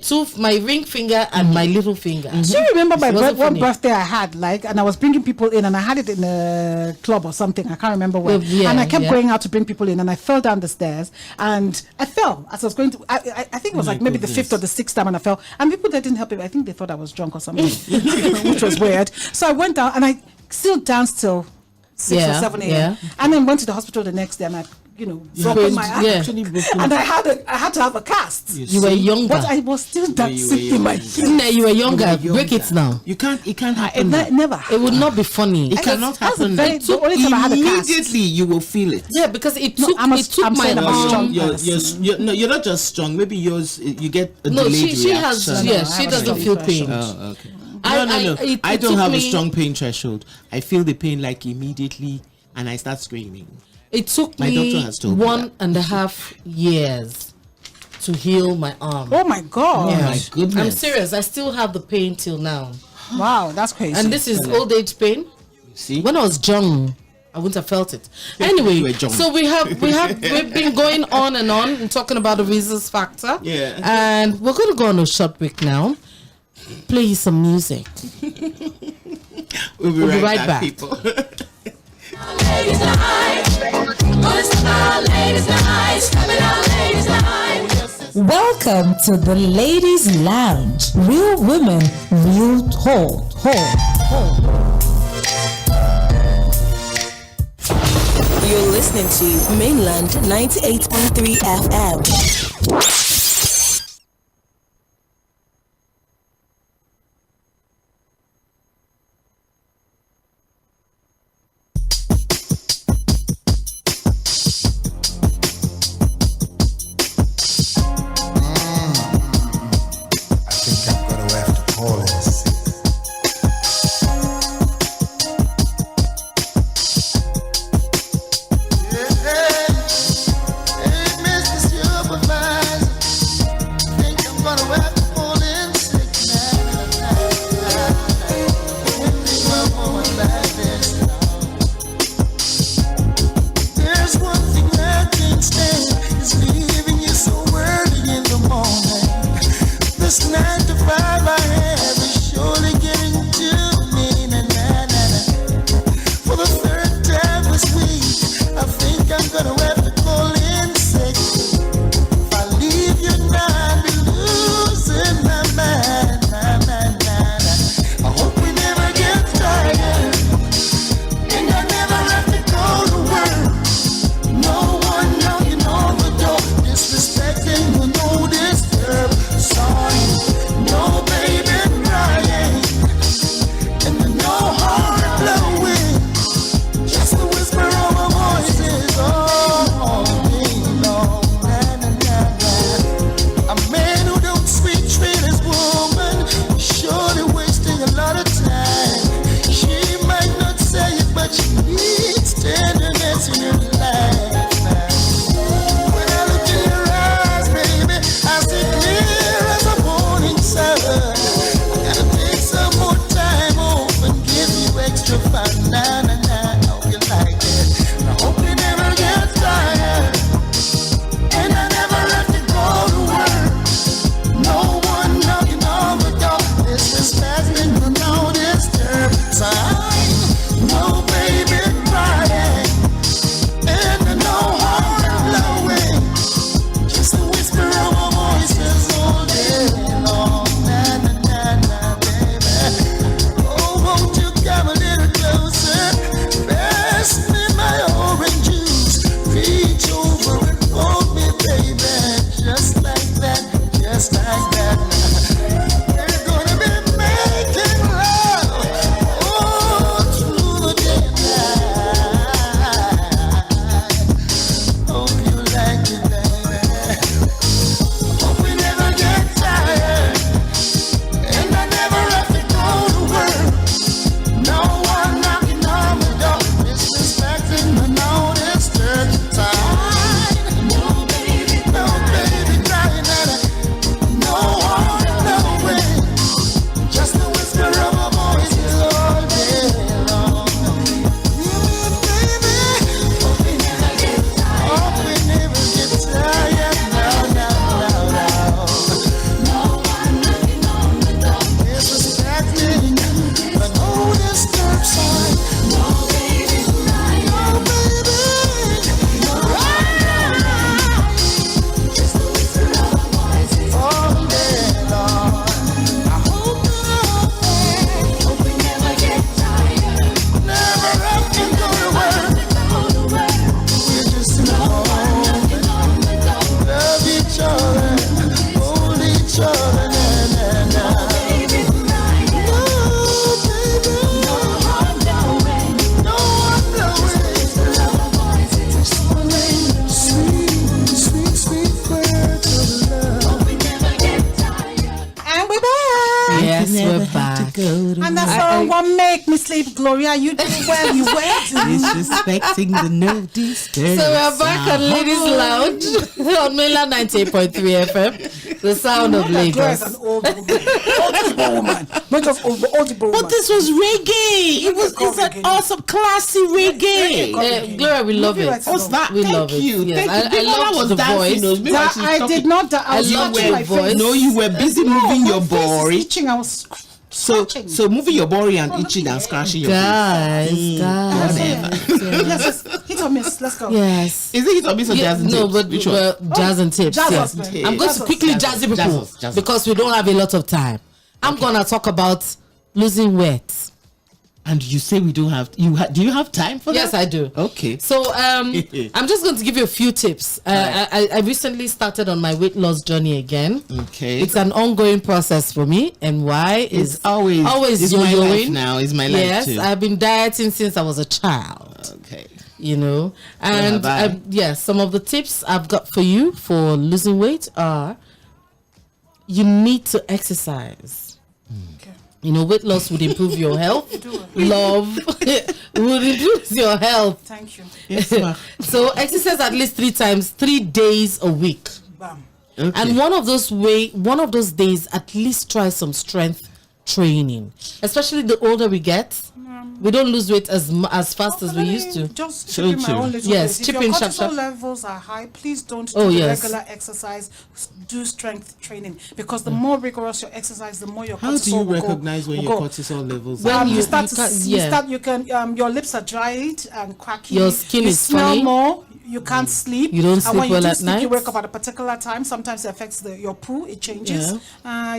ring finger and my little finger. Do you remember one birthday I had, and I was bringing people in, and I had it in a club or something, I can't remember where, and I kept going out to bring people in, and I fell down the stairs, and I fell as I was going to, I think it was maybe the 5th or the 6th time, and I fell, and people that didn't help me, I think they thought I was drunk or something, which was weird. So I went down, and I still danced till 6 or 7 a.m. And then went to the hospital the next day, and I broken my arm. And I had to have a cast. You were younger. But I was still dancing in my feet. You were younger. Break it now. It can't happen. Never. It would not be funny. It cannot happen. The only time I had a cast. Immediately you will feel it. Yeah, because it took my arm. You're not just strong. Maybe yours, you get a delayed reaction. She doesn't feel pain. Oh, okay. No. I don't have a strong pain threshold. I feel the pain like immediately, and I start screaming. It took me 1.5 years to heal my arm. Oh my God! Oh my goodness! I'm serious. I still have the pain till now. Wow, that's crazy. And this is old age pain. See, when I was young, I wouldn't have felt it. Anyway, so we've been going on and talking about the rhesus factor. Yeah. And we're going to go on a short break now. Play you some music. We'll be right back, people. Ladies night, ladies night. Welcome to the Ladies Lounge. Real women, real talk. You're listening to Mainland 98.3 FM. Hey, Mr. Supervisor. each other, hold each other, na na na. Yes, we're back. And that song won't make me sleep, Gloria. You do well, you went. Disrespecting the notice. So we're back on Ladies Lounge on Mainland 98.3 FM. The sound of Lagos. Gloria's an old woman. Not just old woman. But this was reggae. It's an awesome, classy reggae. Gloria, we love it. What's that? We love it. You. Yes. I love the voice. I did not. I was love my voice. face. No, you were busy moving your body. Itching. I was scratching. So moving your body and itching and scratching your guys. Yes, hit or miss. Let's go. Yes. Is it hit or miss or jazz and tips? No, but jazz and tips. Jazz. I'm going to quickly jazzy people because we don't have a lot of time. I'm gonna talk about losing weight. And you say we don't have. Do you have time for that? Yes, I do. Okay. So I'm just going to give you a few tips. I recently started on my weight loss journey again. Okay. It's an ongoing process for me, and why it's always it's my life yo-yoing. now. It's my life yes, too. I've been dieting since I was a child. Okay. You know, and some of the tips I've got for you for losing weight are: you need to exercise. You know, weight loss would improve your health. Love would improve your health. Thank you. Yes, ma'am. So exercise at least 3 days a week. Bam. Okay. And one of those days, at least try some strength training. Especially the older we get, we don't lose weight as fast as we used to. Just chipping my own little yes, bit. chipping If your sharp. cortisol levels are high, please don't do regular exercise. Do strength training, because the more rigorous your exercise, the more your cortisol How do you will recognize when your cortisol levels when are? You can your lips are dried and cracky. Your skin you is smell funny. more. You can't sleep. You don't sleep and when well you do at sleep, night. You wake up at a particular time. Sometimes it affects your poo. It changes.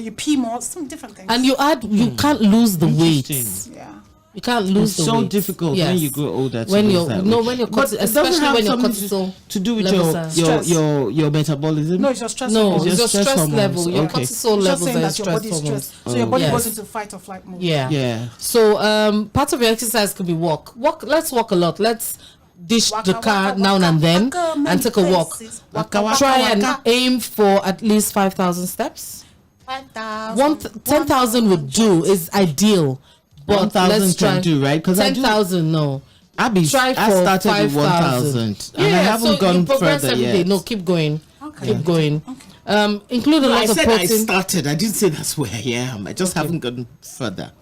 You pee more. Some different things. And you can't lose the weight. Yeah. You can't lose it's the so weight. difficult when you grow older. When you're especially when your cortisol to do with your metabolism. No, it's your stress. No, hormones. it's your stress hormones. level. Your Okay. cortisol levels are your stress body is hormones. stressed. So your body goes into fight or flight mode. Yeah. So part of your exercise could be walk. Let's walk a lot. Let's dish the car now and then and take a walk. Try and aim for at least 5,000 steps. 10,000 would do, is ideal. But 1,000 can do, right? Because 10,000, no. I started with 1,000 and I haven't gone further yet. No, keep going. Keep going. Include a lot of protein. I started. I didn't say that's where I am. I just haven't gone further.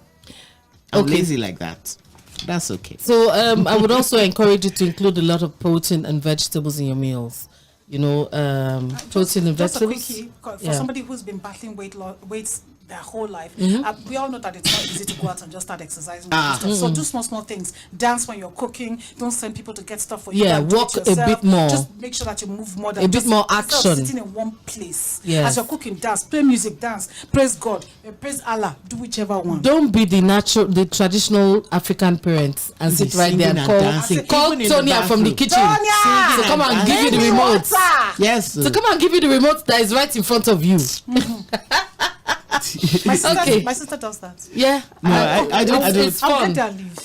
I'm lazy like that. That's okay. So I would also encourage you to include a lot of protein and vegetables in your meals. You know, protein and vegetables. Just a quickie, for somebody who's been battling weights their whole life, we all know that it's not easy to go out and just start exercising. So do small things. Dance when you're cooking. Don't send people to get stuff for you. Walk a bit more. Just make sure that you move more than a bit more action. Sitting in one place. Yes. As you're cooking, dance, play music, dance, praise God, praise Allah, do whichever one. Don't be the traditional African parents and sit right there and call Tonya from the kitchen to come and give you the remote. Yes. To come and give you the remote that is right in front of you. My sister does that. Yeah. No, I don't. It's fun.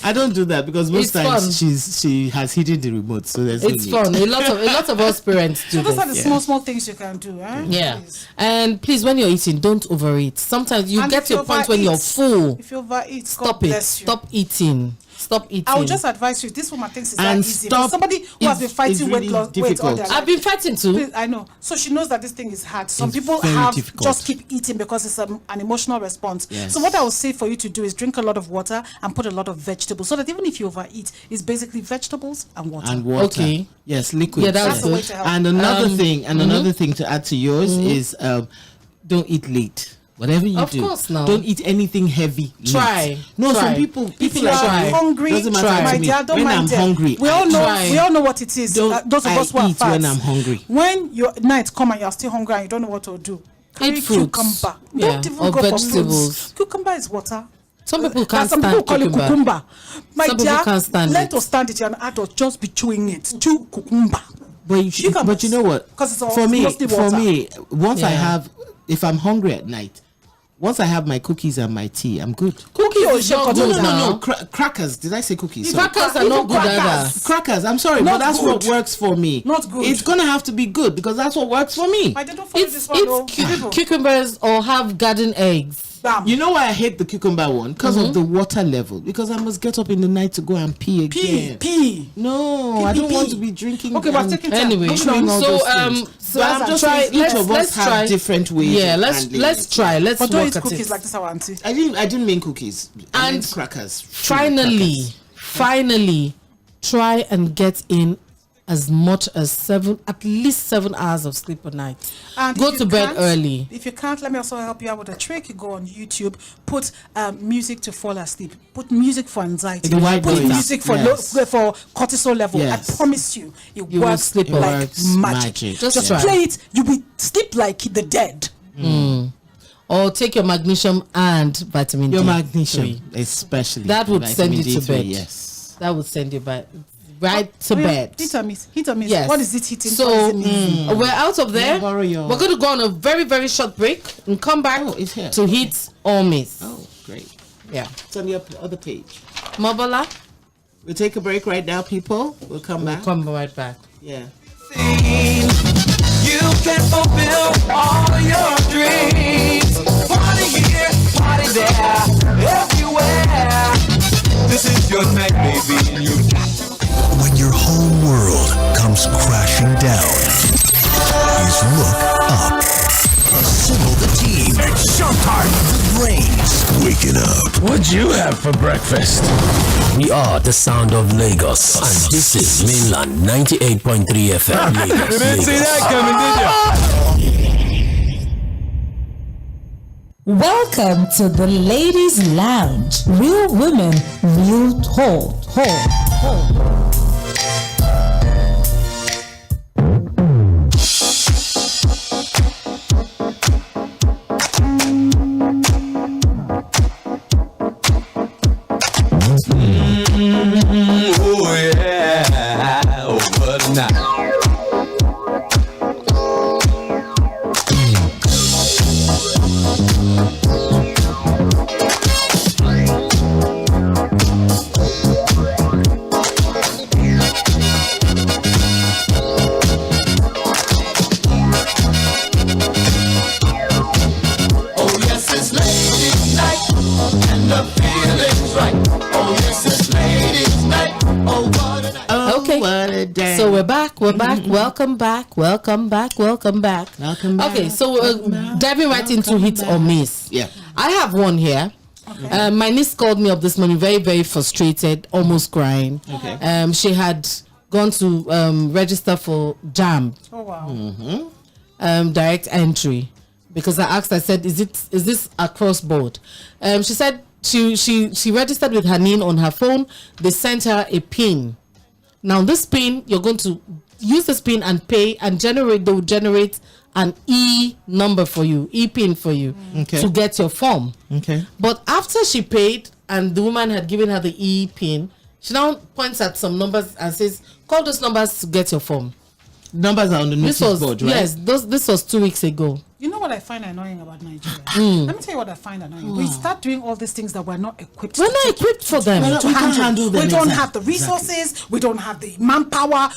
I don't do that because most times she has hidden the remote, so there's it's fun. A lot of us parents do. So those are the small things you can do, eh? Yeah. Please. And please, when you're eating, don't overeat. Sometimes you get to a point when you're full. If you overeat, stop it. Stop eating. Stop eating. I would just advise you. This woman thinks it's that easy. For somebody who has been fighting weight loss, I've been fighting too. Please, I know. So she knows that this thing is hard. Some people just keep eating because it's an emotional response. Yes. So what I would say for you to do is drink a lot of water and put a lot of vegetables, so that even if you overeat, it's basically vegetables and water. Okay. Yes, liquid. Yeah, that's the way to help. And another thing to add to yours is don't eat late. Whatever you do, course now. Don't eat anything heavy. Try. No, try. some people If you like are hungry, doesn't matter my to me. dear, don't when mind I'm hungry, we all know what it is. Those of us who are fat. when I'm hungry. When your night come and you're still hungry and you don't know what to do, eat fruits. Cucumber. Yeah. Don't even or go vegetables. for fruits. Cucumber is water. Some people can't some stand people call it cucumber. My Some dear, people can't stand let it. us stand it. You're an adult, just be chewing it. Chew cucumber. But you know what? For me, once I have, if I'm hungry at night, once I have my cookies and my tea, I'm good. Cookies or no. Crackers. Did I say cookies? Crackers are not good either. Crackers. I'm sorry, but that's what works for me. Not good. It's gonna have to be good because that's what works for me. I didn't follow this one. Cucumbers or have garden eggs. You know why I hate the cucumber one? Because of the water level. Because I must get up in the night to go and pee again. Pee. No, I don't want to be drinking. Okay, but taking time. Anyway, so I'm just saying each of us have different ways. Yeah, let's try. Let's but don't work eat at cookies it. like this, our auntie. I didn't mean cookies. I meant crackers. Finally, try and get in as much as at least 7 hours of sleep a night. And go to bed early. If you can't, let me also help you out with a trick. You go on YouTube, put music to fall asleep. Put music for anxiety. Put music for cortisol level. Yes. I promise you, it works like magic. Just play it. You'll be sleep like the dead. Or take your magnesium and vitamin D. Your magnesium, especially. That would send you to bed. Yes. That would send you right to bed. Hit or miss. Yes. What is it hitting? So we're out of there. We're going to go on a very, very short break and come back to hit or miss. Oh, great. Yeah. It's on the other page. Mobala. We'll take a break right now, people. We'll come back. Come right back. Yeah. You can fulfill all your dreams. Party here, party there, everywhere. This is your night, baby. You got to. When your whole world comes crashing down, please look up. Assemble the team. It's showtime. The brains waking up. What'd you have for breakfast? We are the sound of Lagos, and this is Mainland 98.3 FM. Lagos, You didn't see that coming, did you? Welcome to the Ladies Lounge. Real women, real talk. Oh yeah, over the night. So we're back. Welcome back. Okay, so we're diving right into hit or miss. Yeah. I have one here. Okay. My niece called me up this morning, very, very frustrated, almost crying. Okay. She had gone to register for JAMB. Oh wow. Direct entry, because I asked. I said, "Is this across board?" She said she registered with her name on her phone. They sent her a PIN. Now this PIN, you're going to use this PIN and pay and generate. They will generate an number for you, PIN for you, to get your form. Okay. But after she paid and the woman had given her the PIN, she now points at some numbers and says, "Call those numbers to get your form." Numbers are on the notice board, right? Yes, this was 2 weeks ago. You know what I find annoying about Nigeria? Let me tell you what I find annoying. We start doing all these things that we're not equipped for them. We can't handle them. We don't have the resources. Exactly. We don't have the manpower.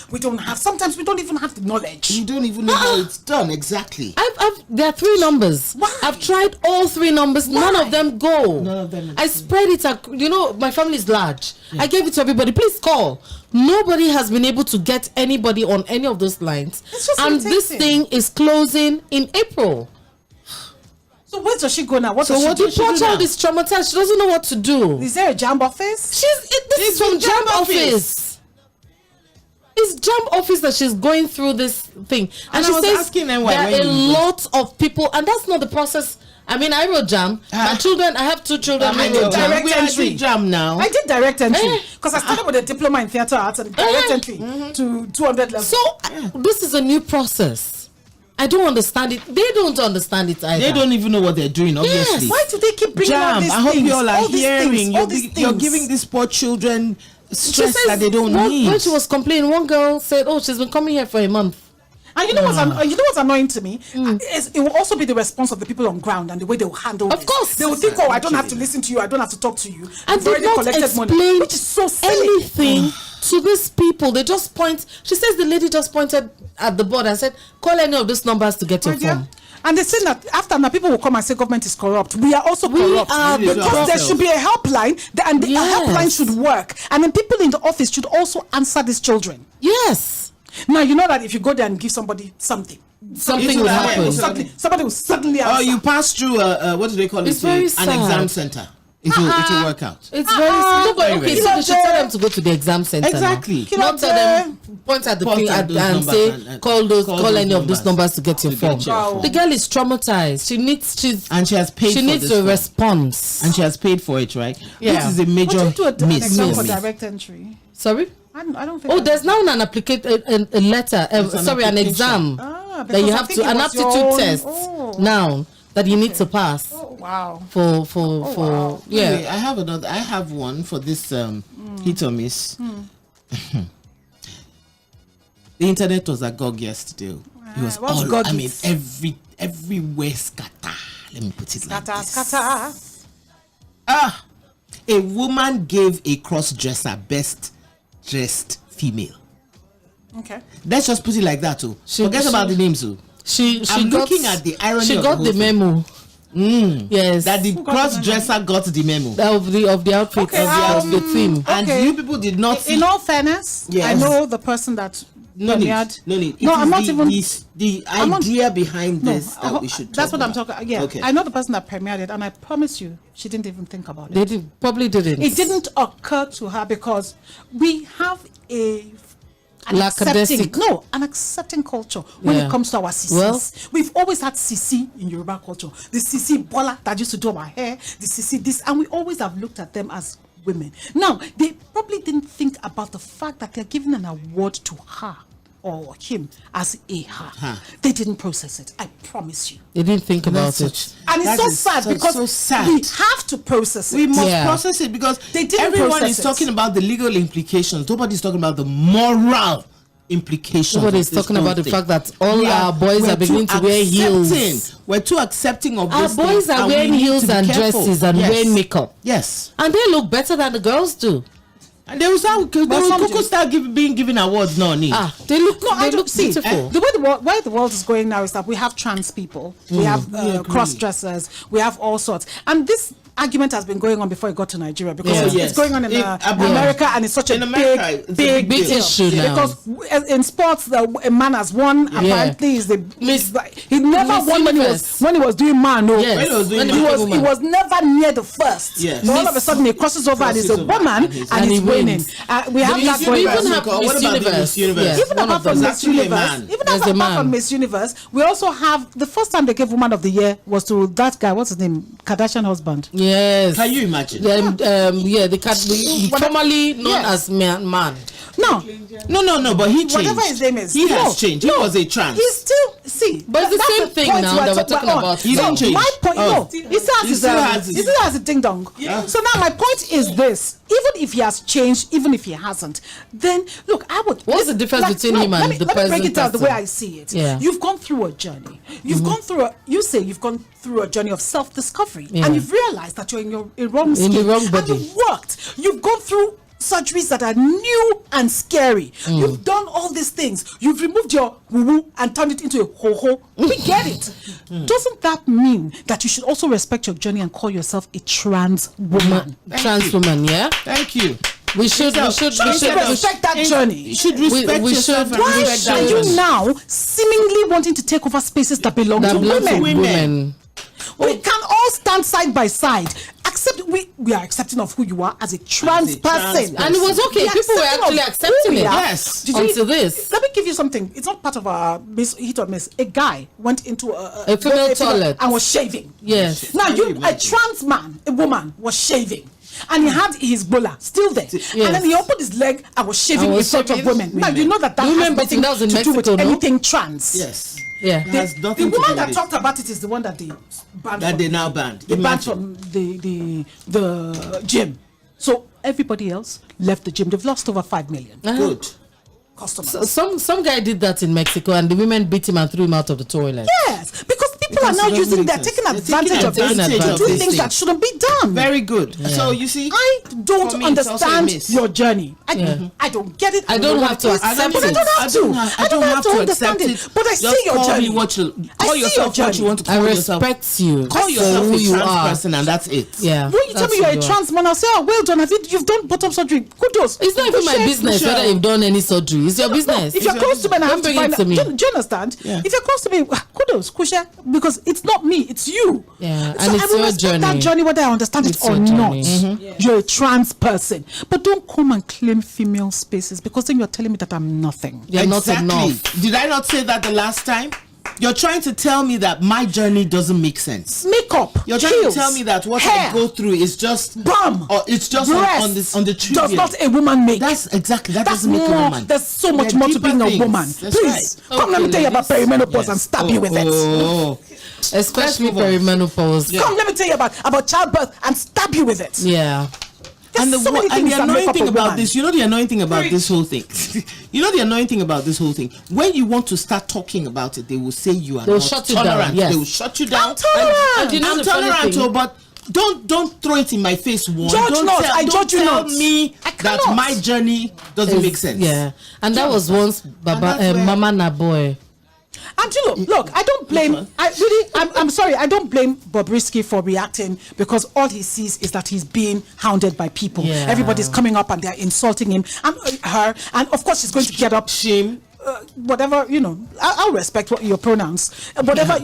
Sometimes we don't even have the knowledge. You don't even know how it's done. Exactly. There are 3 numbers. Why? I've tried all 3 numbers. Why? None of them go. I spread it. My family is large. Yeah. I gave it to everybody. Please call. Nobody has been able to get anybody on any of those lines. And this thing is closing in April. So where does she go now? What does she do? The poor child is traumatized. She doesn't know what to do. Is there a JAMB office? This is from JAMB office. It's JAMB office that she's going through this thing. And she says asking them there are a lot of people, and that's not the process. I mean, I wrote JAMB. My children, I have 2 children. I did direct entry. JAMB now. I did direct entry because I started with a diploma in theatre arts and direct entry to 200 level. So this is a new process. I don't understand it. They don't understand it either. They don't even know what they're doing, obviously. Why do they keep bringing all these things? I hope you all are hearing. You're giving these poor children stress that they don't need. When she was complaining, one girl said, "Oh, she's been coming here for a month." And you know what's annoying to me? It will also be the response of the people on ground and the way they will handle it. Of course. They will think, "Oh, I don't have to listen to you. I don't have to talk to you." And they don't explain which is so silly. anything to these people. They just point. She says the lady just pointed at the board and said, "Call any of these numbers to get your form." And they say that after now people will come and say government is corrupt. We are also corrupt because there should be a helpline, and the helpline should work. And then people in the office should also answer these children. Yes. Now you know that if you go there and give somebody something will happen. Somebody will suddenly answer. Or you pass through what do they call it? Very an sad. exam center. It will work out. It's very sad. But okay, so they should tell them to go to the exam center. Exactly. Now. Not tell them point at the thing and say call any of those numbers to get your form. The girl is traumatized. She needs a response. And she has paid for it, right? Yeah. This is a major miss. Exam for direct entry. Sorry? I don't think. Oh, there's now an application, a letter. An exam that you have to, an aptitude test now that you need to pass. Oh wow! For yeah. Anyway, I have one for this hit or miss. The internet was agog yesterday. It was all. I mean, everywhere scatter. Let me put it like this. Scatter. A woman gave a cross-dresser best dressed female. Okay. Let's just put it like that too. Forget about the names too. I'm looking at the irony. She got the memo. Yes. That the cross-dresser got the memo of the outfit of the theme. And you people did not. In all fairness, I know the person that. No need. I'm not even. The idea behind this that we should. That's what I'm talking. Yeah. Okay. I know the person that premiered it, and I promise you, she didn't even think about it. They probably didn't. It didn't occur to her because we have an accepting culture when it comes to our CCs. Well, we've always had CC in Yoruba culture. The CC bola that used to do our hair, the CC this, and we always have looked at them as women. Now, they probably didn't think about the fact that they're giving an award to her or him as a her. They didn't process it. I promise you. They didn't think about it. And it's so sad because we have to process it. We must process it because everyone is talking about the legal implications. Nobody's talking about the moral implications. Nobody's talking about the fact that all our boys are beginning to wear heels. We're too accepting of this. Our boys are wearing heels and dresses and wearing makeup. Yes. And they look better than the girls do. And they will start being given awards now. They look beautiful. The way the world is going now is that we have trans people, we have cross-dressers, we have all sorts. And this argument has been going on before it got to Nigeria because it's going on in America, and it's such a big issue now. Because in sports, a man has won. Apparently, he never won when he was doing man. No, he was never near the first. Yes. All of a sudden, he crosses over and he's a woman and he's winning. We have that. We even have Miss Universe. Even apart from Miss Universe, apart from Miss Universe, we also have the first time they gave Woman of the Year was to that guy. What's his name? Kardashian husband. Yes. Can you imagine? The formerly known as man. No, but he changed. Whatever his name is. He has changed. He was a trans. He's still, but it's the same thing now that we're talking about. He didn't change. My point, he still has a ding dong. Yeah. So now my point is this. Even if he has changed, even if he hasn't, then look, what's the difference between him and the president? Let me break it down the way I see it. Yeah. You've gone through a journey. You've gone through a journey of self-discovery, and you've realized that you're in the wrong skin, the wrong body. And you've worked. You've gone through surgeries that are new and scary. You've done all these things. You've removed your woo-woo and turned it into a ho-ho. We get it. Doesn't that mean that you should also respect your journey and call yourself a trans woman? Trans woman, yeah? Thank you. We should respect that journey. You should respect yourself. Why are you now seemingly wanting to take over spaces that belong to women? We can all stand side by side. Except we are accepting of who you are as a trans person. And it was okay. People were actually accepting it. Yes. Until this. Let me give you something. It's not part of our hit or miss. A guy went into a female toilet and was shaving. Yes. Now a trans man, a woman, was shaving. And he had his bola still there. Yes. And then he opened his leg and was shaving in front of women. Now you know that has nothing to do with anything trans. Yes. Yeah. The woman that talked about it is the one that they banned. That they now banned. They banned from the gym. So everybody else left the gym. They've lost over 5 million. Good. Customers. So, some guy did that in Mexico, and the women beat him and threw him out of the toilet. Yes, because people are now they're taking advantage of this to do things that shouldn't be done. Very good. Yeah. So you see, I don't understand your journey. I don't get it. I don't have to accept it. I don't have to understand it. But I see your journey. Call yourself what you want to call yourself. I respect you. Call yourself a trans person, and that's it. Yeah. When you tell me you're a trans man, I'll say, oh, well done. You've done bottom surgery. Kudos. It's not even my business whether you've done any surgery. It's your business. If you're close to me, I have to find out. Do you understand? Yeah. If you're close to me, kudos, kusha, because it's not me, it's you. Yeah, so and it's I will your respect journey. that journey, whether I understand it or not. You're a trans person, but don't come and claim female spaces, because then you're telling me that I'm nothing. You're not enough. Did I not say that the last time? You're trying to tell me that my journey doesn't make sense. Makeup. You're trying to tell me that what I go through is just bum, or it's just on the trivial. Does not a woman make? That's exactly that doesn't make a woman. There's so much more to being a woman. Please come, let me tell you about perimenopause and stab you with it. Especially perimenopause. Come, let me tell you about childbirth and stab you with it. Yeah. And the annoying thing about this, the annoying thing about this whole thing. The annoying thing about this whole thing. When you want to start talking about it, they will say you are not tolerant. They will shut you down. I'm tolerant, but don't throw it in my face. Don't tell me that my journey doesn't make sense. Yeah, and that was once Mama Naboy. And look, I don't blame. I'm sorry. I don't blame Bobrisky for reacting, because all he sees is that he's being hounded by people. Yeah. Everybody's coming up and they're insulting him and her, and of course she's going to get up. Shame. Whatever, I'll respect what your pronouns, whatever,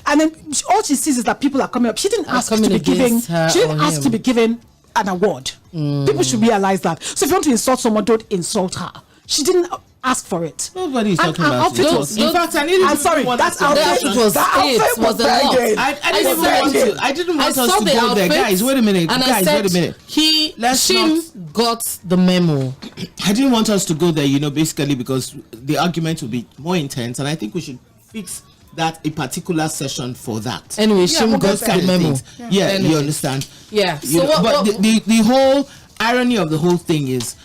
and then all she sees is that people are coming up. She didn't ask to be given. She didn't ask to be given an award. People should realize that. So if you want to insult someone, don't insult her. She didn't ask for it. Nobody's talking about it. In fact, I'm sorry. That outfit was begging. I didn't want us to go there, guys. Wait a minute, and guys. Wait a minute. Shim got the memo. I didn't want us to go there, basically because the argument will be more intense, and I think we should fix that a particular session for that. Anyway, Shim got the memo. Yeah, you understand. Yeah. So the whole irony of the whole thing is,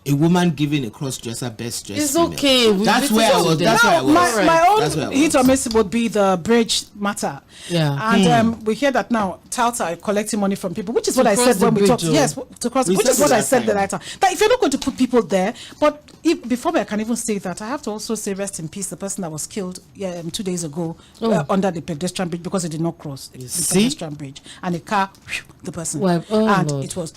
a woman giving a cross-dresser best dress. It's okay. That's where I was. My own hit or miss would be the bridge matter. Yeah. And we hear that now touts are collecting money from people, which is what I said when we talked. Yes, to cross. Which is what I said the night time. That if you're not going to put people there, but before I can even say that, I have to also say rest in peace the person that was killed 2 days ago under the pedestrian bridge because he did not cross the pedestrian bridge, and a car the person it was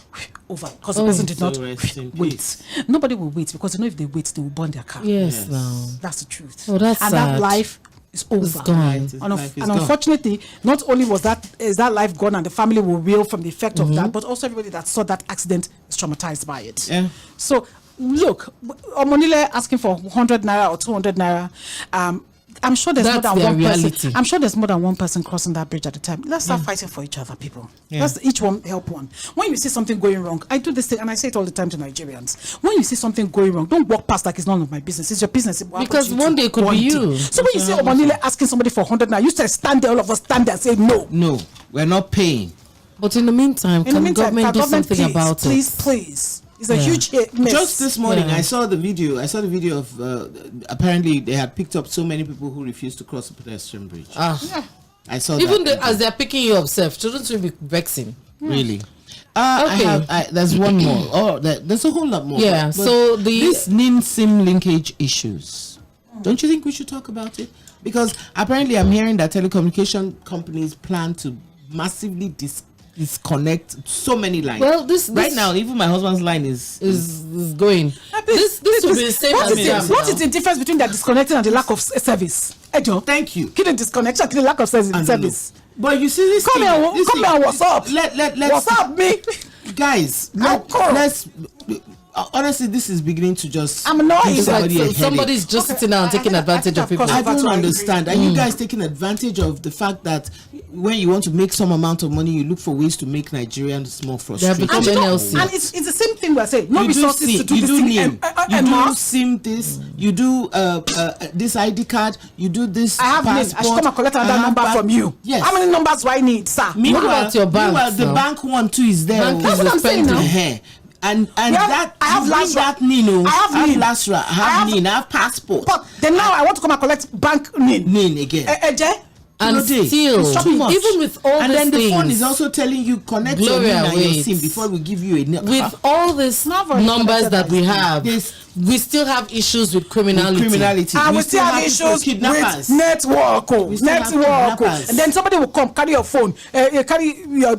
over because the person did not wait. Nobody will wait, because if they wait, they will burn their car. Yes. No. That's the truth. Oh, that's and sad. That life is over. It's gone. And unfortunately, not only is that life gone, and the family will reel from the effect of that, but also everybody that saw that accident is traumatized by it. Yeah. So look, Omonile asking for 100 naira or 200 naira. I'm sure there's more than one person. I'm sure there's more than one person crossing that bridge at a time. Let's start fighting for each other, people. Let's each one help one. When you see something going wrong, I do this thing, and I say it all the time to Nigerians. When you see something going wrong, don't walk past like it's none of my business. It's your business. Because one day it could be you. So when you see Omonile asking somebody for 100 naira, you say stand there, all of us stand there and say no. No, we're not paying. But in the meantime, can the government do something about it? Please. It's a huge miss. Just this morning, I saw the video. I saw the video of apparently they had picked up so many people who refused to cross the pedestrian bridge. I saw even that. As they're picking you up, shouldn't you be vexing? Really? Okay. There's one more. Oh, there's a whole lot more. Yeah. So these NIN-SIM linkage issues. Don't you think we should talk about it? Because apparently, I'm hearing that telecommunication companies plan to massively disconnect so many lines. Well, this right now, even my husband's line is going. This will be the same as what is the difference between the disconnecting and the lack of service? Ejo, thank you. Kidding disconnection, kidding lack of service. But you see this. Come here. What's up? Let's what's up, me? Guys, let's. Honestly, this is beginning to just. I'm annoyed. Somebody's just sitting down and taking advantage of people. I don't understand. Are you guys taking advantage of the fact that when you want to make some amount of money, you look for ways to make Nigerians more frustrated? And it's the same thing we're saying. No resources to do this thing. You do SIM this. You do this ID card. You do this. I have passport. I should come and collect another number from you. Yes. How many numbers do I need, sir? What about your bank? The bank one too is there. Bank is expensive. And I have that Nino. I have NIN. Lasra. I have NIN. I have passport. But then now I want to come and collect bank NIN. NIN again. And still, even with all and these then the things, phone is also telling you connect Gloria, your NIN and your SIM before we give you a with all these numbers that we have, we still have issues with criminality. And we still have issues with network. And then somebody will come, carry your phone, carry your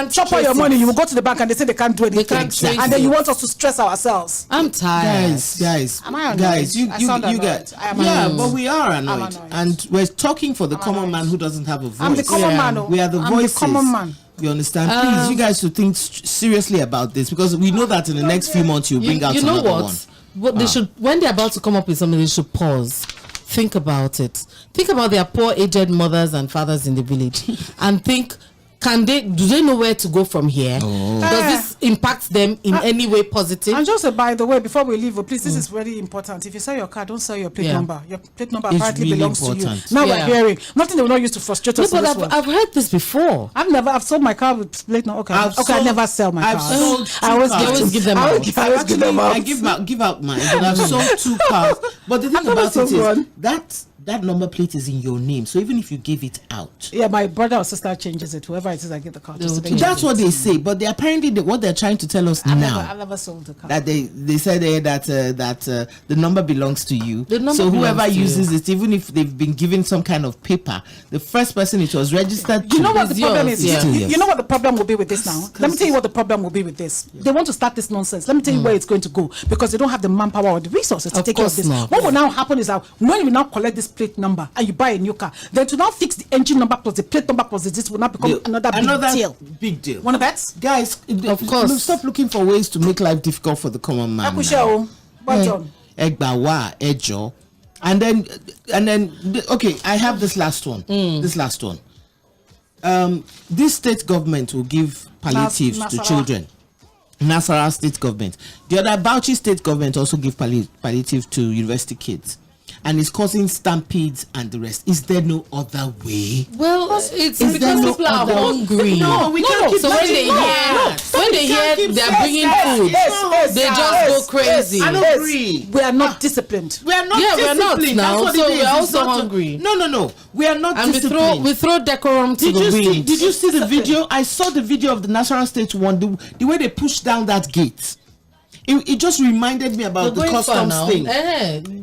chop all your money. You will go to the bank and they say they can't do anything. And then you want us to stress ourselves. I'm tired. Guys, am I annoyed? Guys, you guys. But we are annoyed. And we're talking for the common man who doesn't have a voice. I'm the common man. We are the voices. The common man. You understand? Please, you guys should think seriously about this, because we know that in the next few months you'll bring out another one. What they should, when they're about to come up with something, they should pause, think about it, think about their poor aged mothers and fathers in the village, and think, do they know where to go from here? Does this impact them in any way positive? And just by the way, before we leave, please, this is very important. If you sell your car, don't sell your plate number. Your plate number apparently really belongs to you. Now we're hearing nothing they will not use to frustrate us. But I've heard this before. I've sold my car with plate number. I never sell my car. I always give them out. I give out mine, but I've sold 2 cars. But the thing about it is that number plate is in your name, so even if you give it out, my brother or sister changes it, whoever it is I get the car to. That's what they say, but they apparently what they're trying to tell us I've never sold the car. That they said that the number belongs to you, so whoever uses it, even if they've been given some kind of paper, the first person it was registered to. You know what the problem is? You know what the problem will be with this now? Let me tell you what the problem will be with this. They want to start this nonsense. Let me tell you where it's going to go, because they don't have the manpower or the resources to take care of this. What will now happen is that when we now collect this plate number and you buy a new car, then to now fix the engine number plus the plate number plus this will now become another big deal. Wanna bet? Guys, of course, stop looking for ways to make life difficult for the common man. And then okay, I have this last one. This state government will give palliatives to children. Nasarawa state government. The other Bauchi state government also give palliative to university kids. And it's causing stampedes and the rest. Is there no other way? Well, it's because people are hungry. No, we can't keep. So when they hear they're bringing food, they just go crazy. I don't agree. We are not disciplined. We are not disciplined. We're not now. So we're also hungry. No. We are not disciplined. We throw decorum to the wind. Did you see the video? I saw the video of the National State one. The way they pushed down that gate. It just reminded me about the customs thing.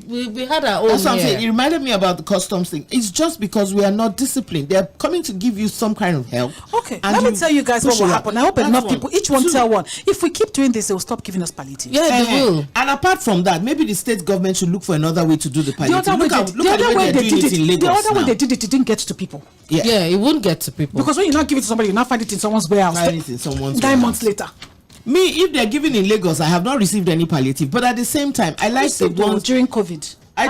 We had our own. That's what I'm saying. It reminded me about the customs thing. It's just because we are not disciplined. They're coming to give you some kind of help. Okay, let me tell you guys what will happen. I hope enough people, each one tell one. If we keep doing this, they will stop giving us palliative. Yeah, they will. And apart from that, maybe the state government should look for another way to do the palliative. Look at the way they did it in Lagos. The other way they did it didn't get to people. Yeah, it won't get to people. Because when you not give it to somebody, you not find it in someone's warehouse. 9 months later. Me, if they're giving in Lagos, I have not received any palliative. But at the same time, I like the ones during COVID. I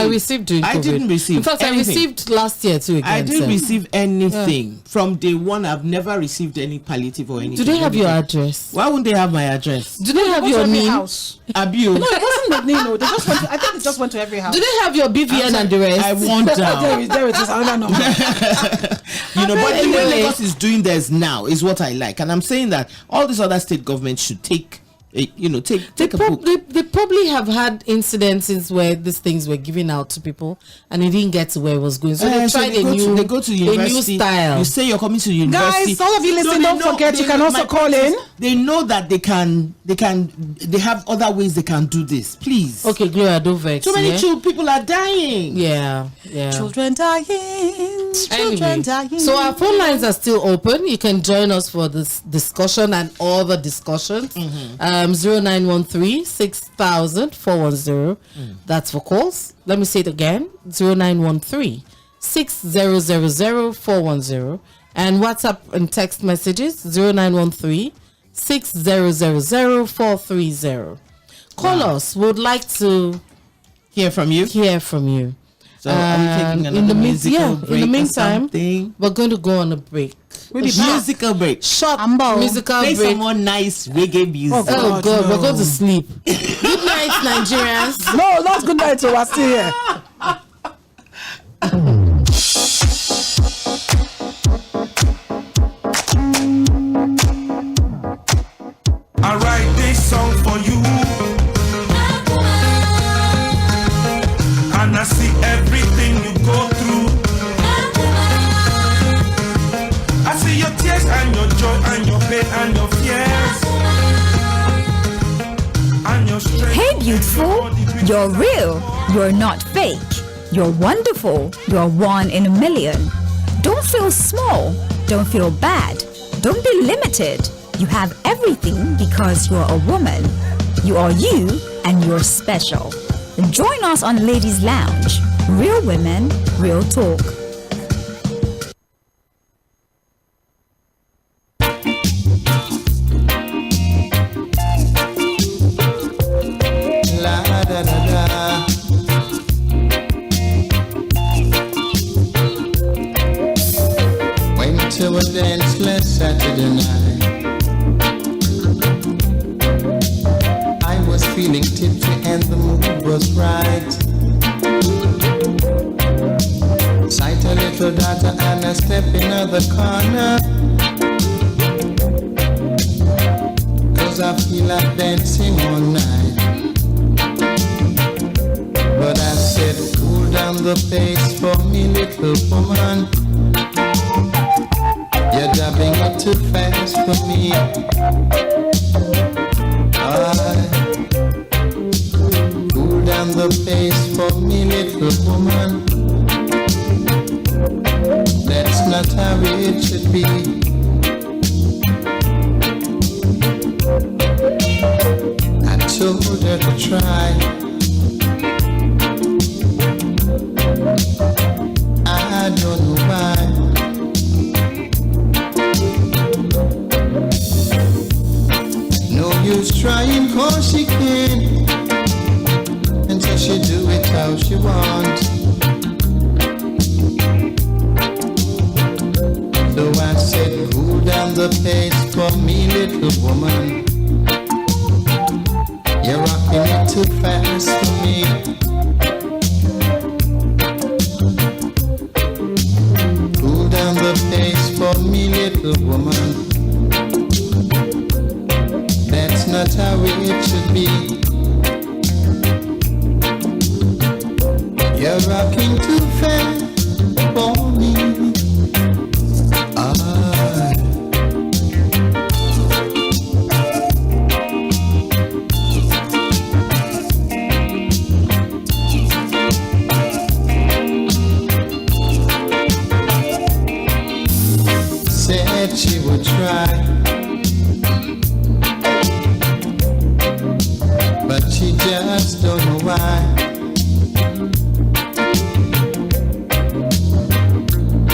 received during COVID. I didn't receive. In fact, anything. I received last year too. I didn't receive anything from day one. I've never received any palliative or anything. Do they have your address? Why wouldn't they have my address? Do they have your name? Abu. No, it wasn't the name. They just went. I think it just went to every house. Do they have your BVN and the rest? I wonder. There it is. I don't know. But the way Lagos is doing theirs now is what I like, and I'm saying that all these other state governments should take. Take a book. They probably have had incidences where these things were given out to people and it didn't get to where it was going. So they tried a new style. You say you're coming to university. Guys, all of you listening, don't forget you can also call in. They know that they have other ways they can do this. Please. Okay, Gloria, don't vex. Too many people are dying. Yeah. Children dying. So our phone lines are still open. You can join us for this discussion and all the discussions. 0913 6000 410. That's for calls. Let me say it again. 0913 6000 410. And WhatsApp and text messages 0913 6000 430. Call us. We would like to hear from you. So are we taking another musical break? In the meantime, we're going to go on a break. Musical break. Short musical break. Play some more nice reggae music. Oh God, we're going to sleep. Good night, Nigerians. No, not good night. So we're still here. I write this and your fears and your strength. Hey beautiful, you're real, you're not fake. You're wonderful, you're one in a million. Don't feel small, don't feel bad, don't be limited. You have everything because you're a woman. You are you and you're special. Join us on Ladies Lounge. Real women, real talk. To a dance last Saturday night, I was feeling tipsy and the mood was right. Sight a little daughter and I step in the corner, 'cause I feel like dancing all night. But I said, cool down the pace for me, little woman. You're dubbing it too fast for me. Cool down the pace for me, little woman. That's not how it should be. I told her to try. I don't know why. Use trying 'cause she can, until she do it how she wants. So I said, cool down the pace for me, little woman. You're rocking it too fast for me. Cool down the pace for me, little woman. That's not how it should be. You're rocking too fast for me. Said she would try, but she just don't know why.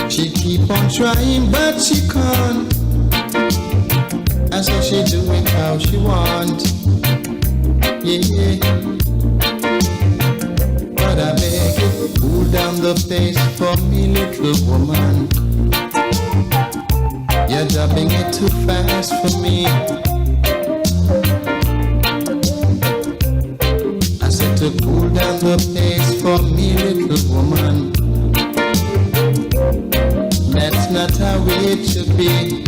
She keep on trying, but she can't. And so she do it how she want. Yeah. But I beg you, cool down the pace for me, little woman. You're dubbing it too fast for me. To cool down the pace for me, little woman. That's not how it should be.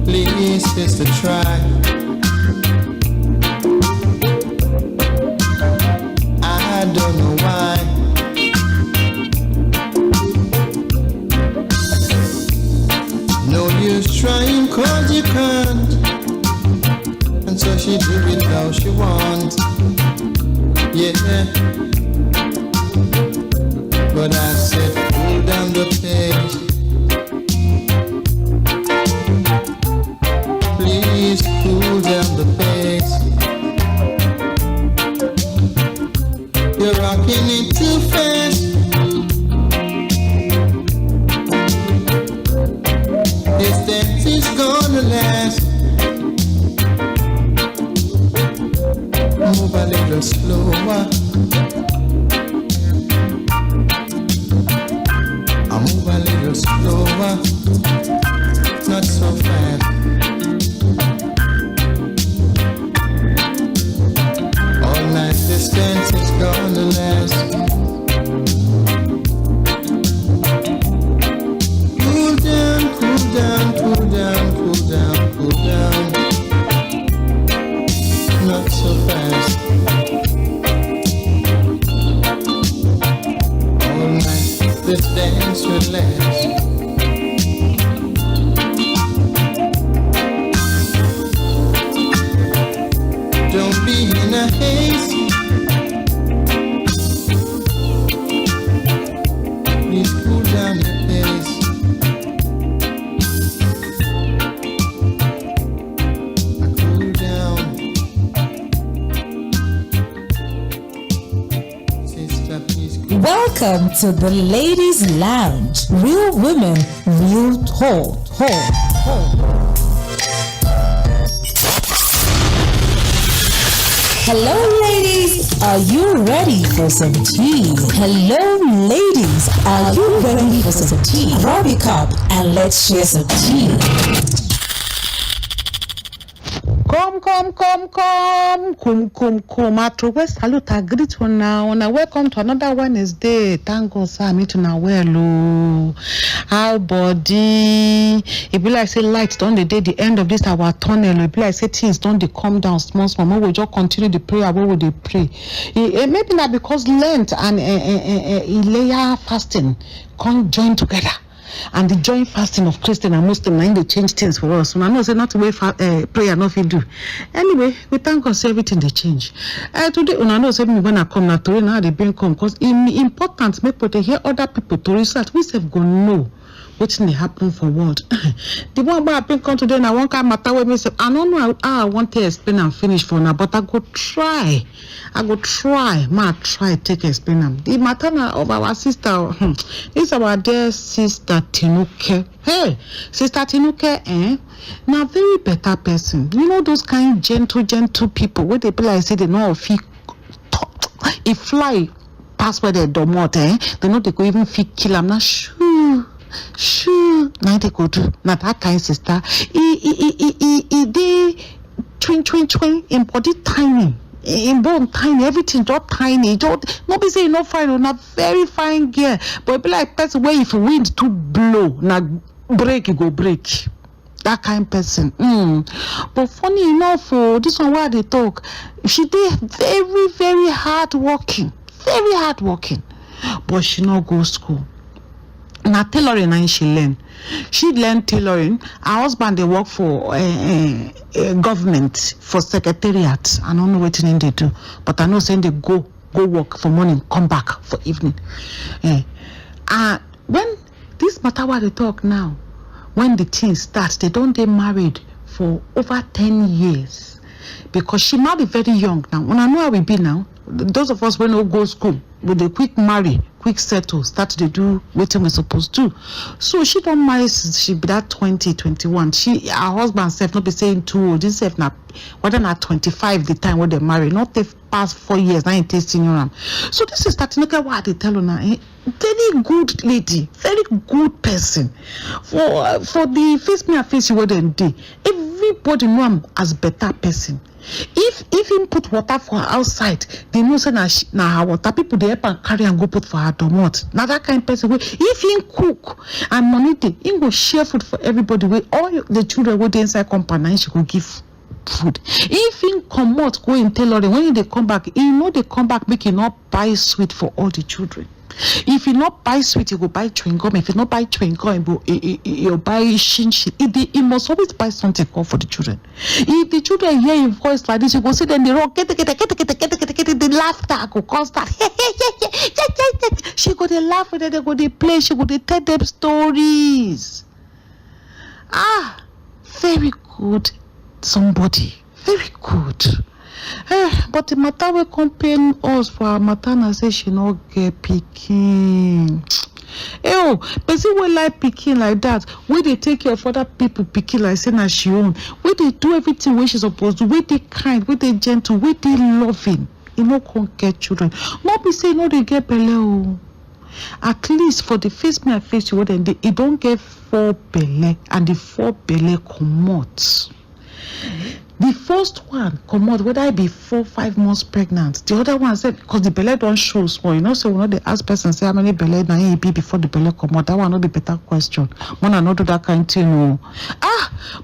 Please, sister, try. I don't know why. No use trying 'cause you can't. So she do it how she wants. Yeah. But I said, cool down the pace. Please cool down the pace. You're rocking it too fast. This dance is gonna last. Move a little slower. I move a little slower, not so fast. All night this dance is gonna last. this dance should last. Don't be in a haste. Please cool down your pace. Cool down. Sister, please cool down. Welcome to the Ladies Lounge. Real women, real talk. Hello, ladies. Are you ready for some tea? Hello, ladies. Are you ready for some tea? Grab your cup and let's share some tea. Come. Salute, I greet you now. Welcome to another Wednesday. Thank God, sir. Meet you now. Well, how body? It be like say lights don't the day the end of this our tunnel. It be like say things don't they come down small. We just continue the prayer. What would they pray? Maybe not because Lent and layer fasting can't join together. And the joint fasting of Christian and Muslim, and they change things for us. So I know say not way prayer, nothing do. Anyway, we thank God, say everything they change. Today, I know say when I come now, to now they bring come because it's important. Make people hear other people to research. We have go know what's they happen for world. The one about bring come today now one kind matter with me say I don't know how I want to explain and finish for now, but I go try. Take explain them. The matter of our sister, is our dear sister Tᴏɪᴛᴛᴇ. Hey, sister Tᴏɪᴛᴛᴇ, now very better person. You know those kind gentle people where they be like say they know if he fly past where they domot, they know they go even fit kill them. Now shoo. Now they go do. Now that kind sister, he twin in body tiny. In bone tiny, everything just tiny. Don't not be saying no fine, not very fine girl. But it be like person where if wind to blow, now break it go break. That kind of person. But funny enough, for this one where they talk, she did very hard working, but she not go school. Now tailoring and she learn. She learned tailoring. Her husband they work for government for secretariat. I don't know what they do, but I know saying they go work for morning, come back for evening. When this matter what they talk now, when the teen starts, they don't get married for over 10 years because she might be very young now. When I know how we be now, those of us when we go school, with the quick marry, quick settle, start to do what we're supposed to. So she don't marry, she be that 20, 21. Her husband self not be saying too old. This self now, whether not 25 the time when they marry, not the past 4 years, now in tasting around. So this is starting look at what they tell her now. Very good lady, very good person. For the face me and face you what they do. Everybody know him as better person. If him put water for her outside, they know say na her water people they help and carry and go put for her domot. Now that kind of person. If him cook and money day, him go share food for everybody. Where all the children go dey inside company, she go give food. If him come out go in tailoring, when they come back, he know they come back make he not buy sweet for all the children. If you not buy sweet, you go buy chewing gum. If you not buy chewing gum, you buy shin. He must always buy something for the children. If the children hear your voice like this, you go see them they rock, get the laughter go constant. She go they laugh with them, they go they play, she go they tell them stories. Very good somebody, very good. But the matter we compare us for our matana say she not get pikin. But see we like pikin like that. Where they take care of other people pikin like say na she own. Where they do everything where she supposed to. Where they kind, where they gentle, where they loving. You know can't get children. Not be say no they get belle. At least for the face me and face you what then they don't get 4 belle and the 4 belle come out. The first one come out whether I be 4 or 5 months pregnant. The other one said because the belly don't show small. You know, so we know they ask person say how many belly now he be before the belly come out. That one not be better question. When I not do that kind of thing. No.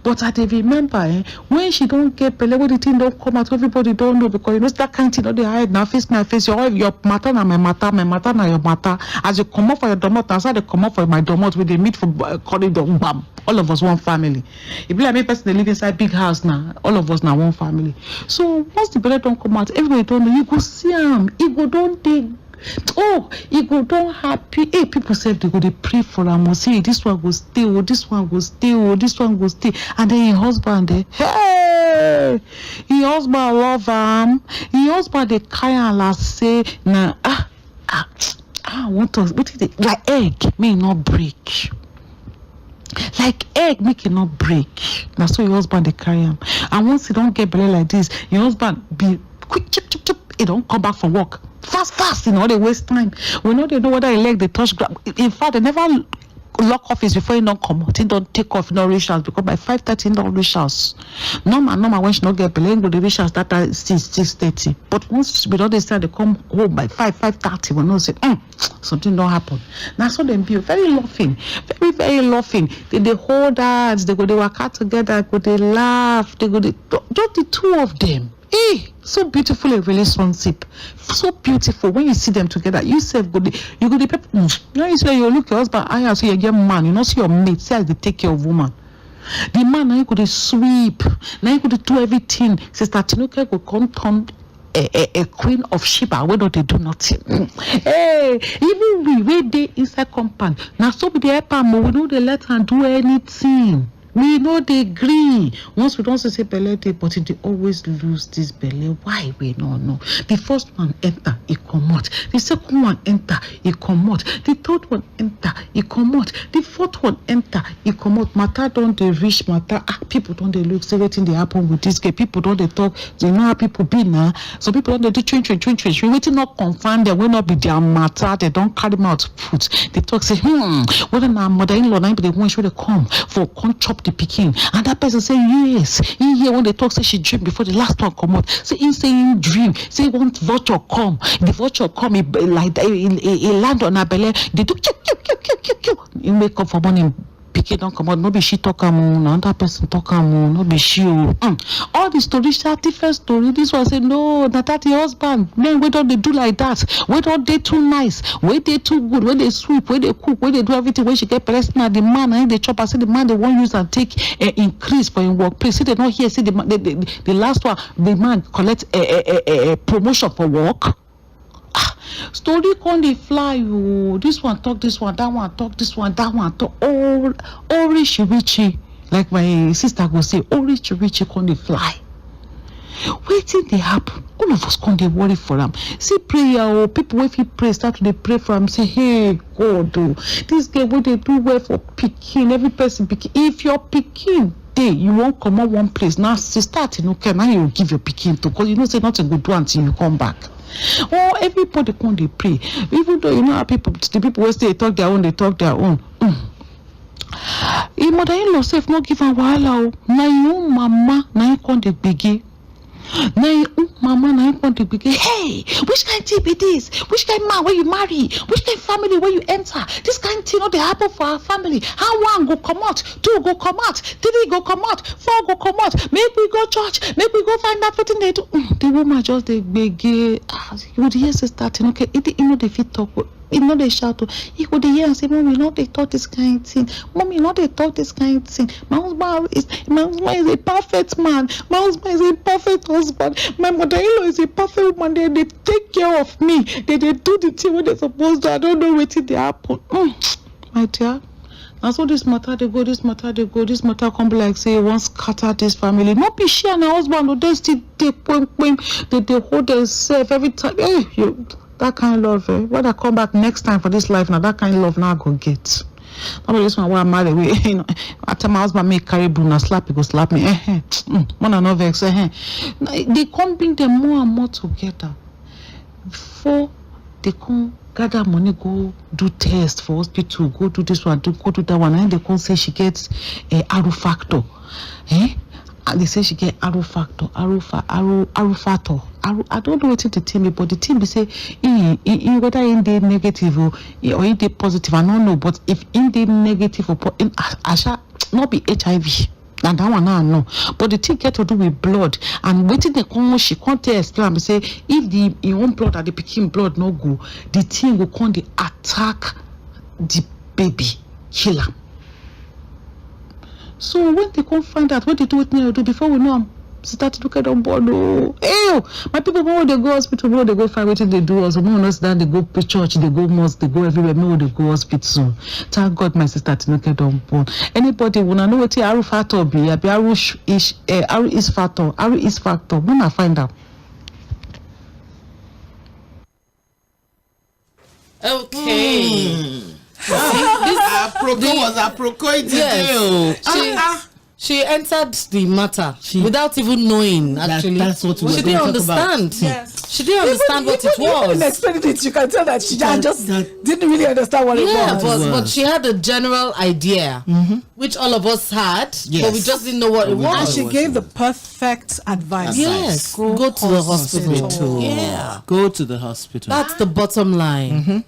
But I dey remember when she don't get belle, when the thing don't come out, everybody don't know because you know that kind of thing. They hide now face my face. Your matter na my matter na your matter. As you come up for your domot, as I they come up for my domot, we they meet for corridor, bam. All of us one family. If like me person they live inside big house now, all of us now one family. So once the belle don't come out, everybody don't know. You go see him. You go don't take. Oh, you go don't happy. Hey, people said they go they pray for him. Say this one go stay. Oh, this one go stay. Oh, this one go stay. And then your husband there. Hey, your husband love him. Your husband they carry and like say nah. I want to. What is it? Like egg may not break. Like egg make it not break. That's why your husband they carry him. And once you don't get belly like this, your husband be quick chip. He don't come back from work. Fast, you know, they waste time. We know they know whether he leg they touch ground. In fact, they never lock office before he don't come out. He don't take off, no reach house because by 5:30 he don't reach house. Normal when she don't get belly, go the reach house that at 6:30. But once we don't decide they come home by 5:30, we know say something don't happen. Now so them be very laughing, very laughing. They hold hands, they work out together, they laugh, just the two of them. So beautiful a relationship, so beautiful when you see them together. You say you go the people. Now you say you look your husband eye so you get man. You know see your mate say they take care of woman. The man now you could sweep, now you could do everything. Sister Tinuke go come turn a queen of Sheba where don't they do nothing. Hey, even we dey inside compound. Now so be the help am, we know they let her do anything. We know they agree. Once we don't say belle day, but they always lose this belle. Why we don't know? The first one enter, it come out. The second one enter, it come out. The third one enter, it come out. The fourth one enter, it come out. Matter don't they reach matter. People don't they look, say waiting they happen with this guy. People don't they talk. They know how people be now. Some people don't they do change. Waiting not confirm they will not be their matter. They don't carry them out food. They talk say, whether my mother-in-law be the one should they come for come chop the picking, and that person say yes. He hear when they talk say she dream before the last one come out. Say he say he dream. Say want vulture come. The vulture come he like that. He land on her belly. They do he wake up for morning. Pikin don't come out. No be she talk another person talk no be she. All the stories are different story. This one say no, that your husband. Men we don't they do like that. We don't they too nice. We they too good. We they sweep. We they cook. We they do everything. When she get pregnant, now the man and the chop. I say the man they won't use and take increase for in workplace. See they not here. See the last one the man collect a promotion for work. Story con dey fly oh. This one talk this one, that one talk this one, that one talk. All richi, like my sister go say, all richi con dey fly. Wetin dey happen? All of us con dey worry for am. See prayer oh, people wey fit pray start to dey pray for am. Say hey God oh, this girl wey dey do well for pikin, every person pikin. If your pikin dey, you won't come out one place. Now sister Tinuke, now you give your pikin to, because you know say nothing go do until you come back. Oh, everybody come they pray. Even though you know how people, the people who say they talk their own, they talk their own. Your mother-in-law self not give a wahala. Now you mama, now you come they begin. Now you mama, now you come they begin. Hey, which kind of tea be this? Which kind of man where you marry? Which kind of family where you enter? This kind of thing not they happen for our family. How one go come out, two go come out, three go come out, four go come out. Maybe we go church, maybe we go find out what they do. The woman just they begin. You would hear say starting. Okay, you know they fit talk. You know they shout. You would hear and say, "Mommy, you know they talk this kind of thing. Mommy, you know they talk this kind of thing. My husband is a perfect man. My husband is a perfect husband. My mother-in-law is a perfect woman. They take care of me. They do the thing when they're supposed to. I don't know what they happen. My dear." And so this matter they go, this matter come be like say you want scatter this family. Not be she and her husband, they still take they hold themselves every time. Hey, that kind of love, when I come back next time for this life, now that kind of love now I go get. Not this one where I'm married, you know. After my husband make carry broom and slap, he go slap me. One another vex. They come bring them more and more together. Before they come gather money, go do test for hospital, go do this one, go do that one, and they come say she gets arrow factor. And they say she get arrow factor, arrow factor. I don't know what to tell me, but the team be say whether in the negative or in the positive, I don't know. But if in the negative or I shall not be HIV. And that one I know. But the thing get to do with blood. And waiting the come, she can't tell explain and say if the in one blood and the pikin blood no go, the thing will come the attack the baby, kill am. So when they come find out what they do with me, do before we know I'm start to look at on board. Oh, my people, when they go hospital, when they go find what they do, also no knows that they go to church, they go mosque, they go everywhere. Me they go hospital. Thank God my sister to look at on board. Anybody wanna know what the Aru factor be? Aru is factor. When I find out. Okay. This apropos was apropos today. She entered the matter without even knowing. Actually, that's what we she didn't understand. Yes. She didn't understand what it was. Even explaining it, you can tell that she just didn't really understand what it was. But she had a general idea, which all of us had, but we just didn't know what it was. And she gave the perfect advice. Yes, go to the hospital. Yeah, go to the hospital. That's the bottom line.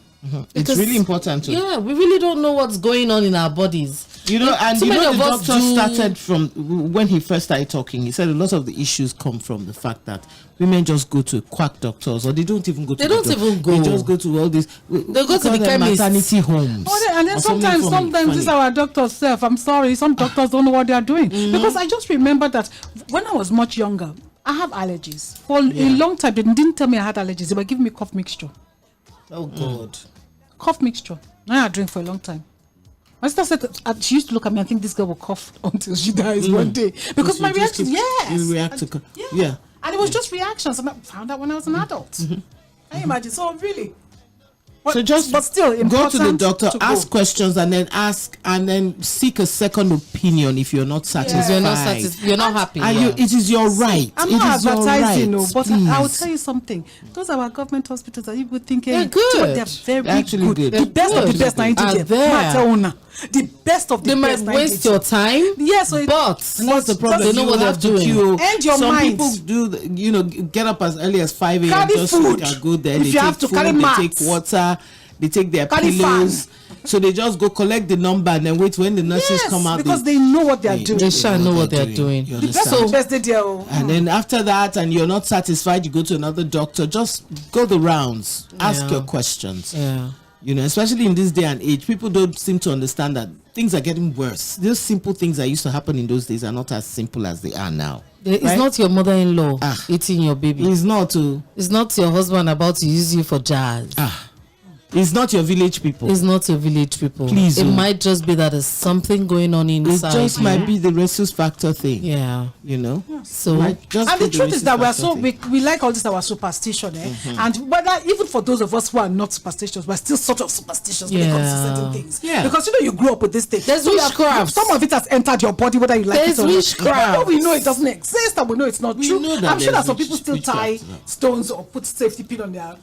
It's really important to. Yeah, we really don't know what's going on in our bodies. You know, and so you know the doctor started from when he first started talking. He said a lot of the issues come from the fact that women just go to quack doctors, or they don't even go to. They don't even go. They just go to all these. They go to the chemist, maternity homes. And then sometimes this our doctors self. I'm sorry, some doctors don't know what they are doing because I just remember that when I was much younger, I have allergies. For a long time, they didn't tell me I had allergies. They were giving me cough mixture. Oh God, cough mixture. Now I drink for a long time. My sister said that she used to look at me and think this girl will cough until she dies one day because my reactions. You react to and it was just reactions, and I found out when I was an adult. Can you imagine? So really. But still, go to the doctor, ask questions, and then seek a second opinion if you're not satisfied. You're not happy. It is your right. I'm not advertising, but I will tell you something. Those are our government hospitals. Are you good thinking? They're good. They're very good. The best of the best. The best of the best. They might waste your time. Yes, but that's the problem. They know what they're doing. And your Some mind. people do, get up as early as 5 a.m. Carry just food. so they can go there. If you have to carry they mats. take water. They take their pillows, so they just go collect the number and then wait when the nurses come out. Because they know what they are doing. They shall know what they are doing. And then after that, and you're not satisfied, you go to another doctor. Just go the rounds, ask your questions. Yeah. You know, especially in this day and age, people don't seem to understand that things are getting worse. Those simple things that used to happen in those days are not as simple as they are now. It's not your mother-in-law eating your baby. It's not It's not your husband about to use you for jazz. It's not your village people. It's not your village people. Please. It might just be that there's something going on inside. It just might be the rhesus factor thing. Yeah. You know? Yeah. So, and the truth is that we like all this our superstition, and whether even for those of us who are not superstitious, we're still sort of superstitious when it comes to certain things. Yeah. Because you grew up with this thing. There's witchcraft. Some of it has entered your body, whether you like it or not. Witchcraft. We know it doesn't exist, and we know it's not true. I'm sure that some people still tie stones or put safety pin on their.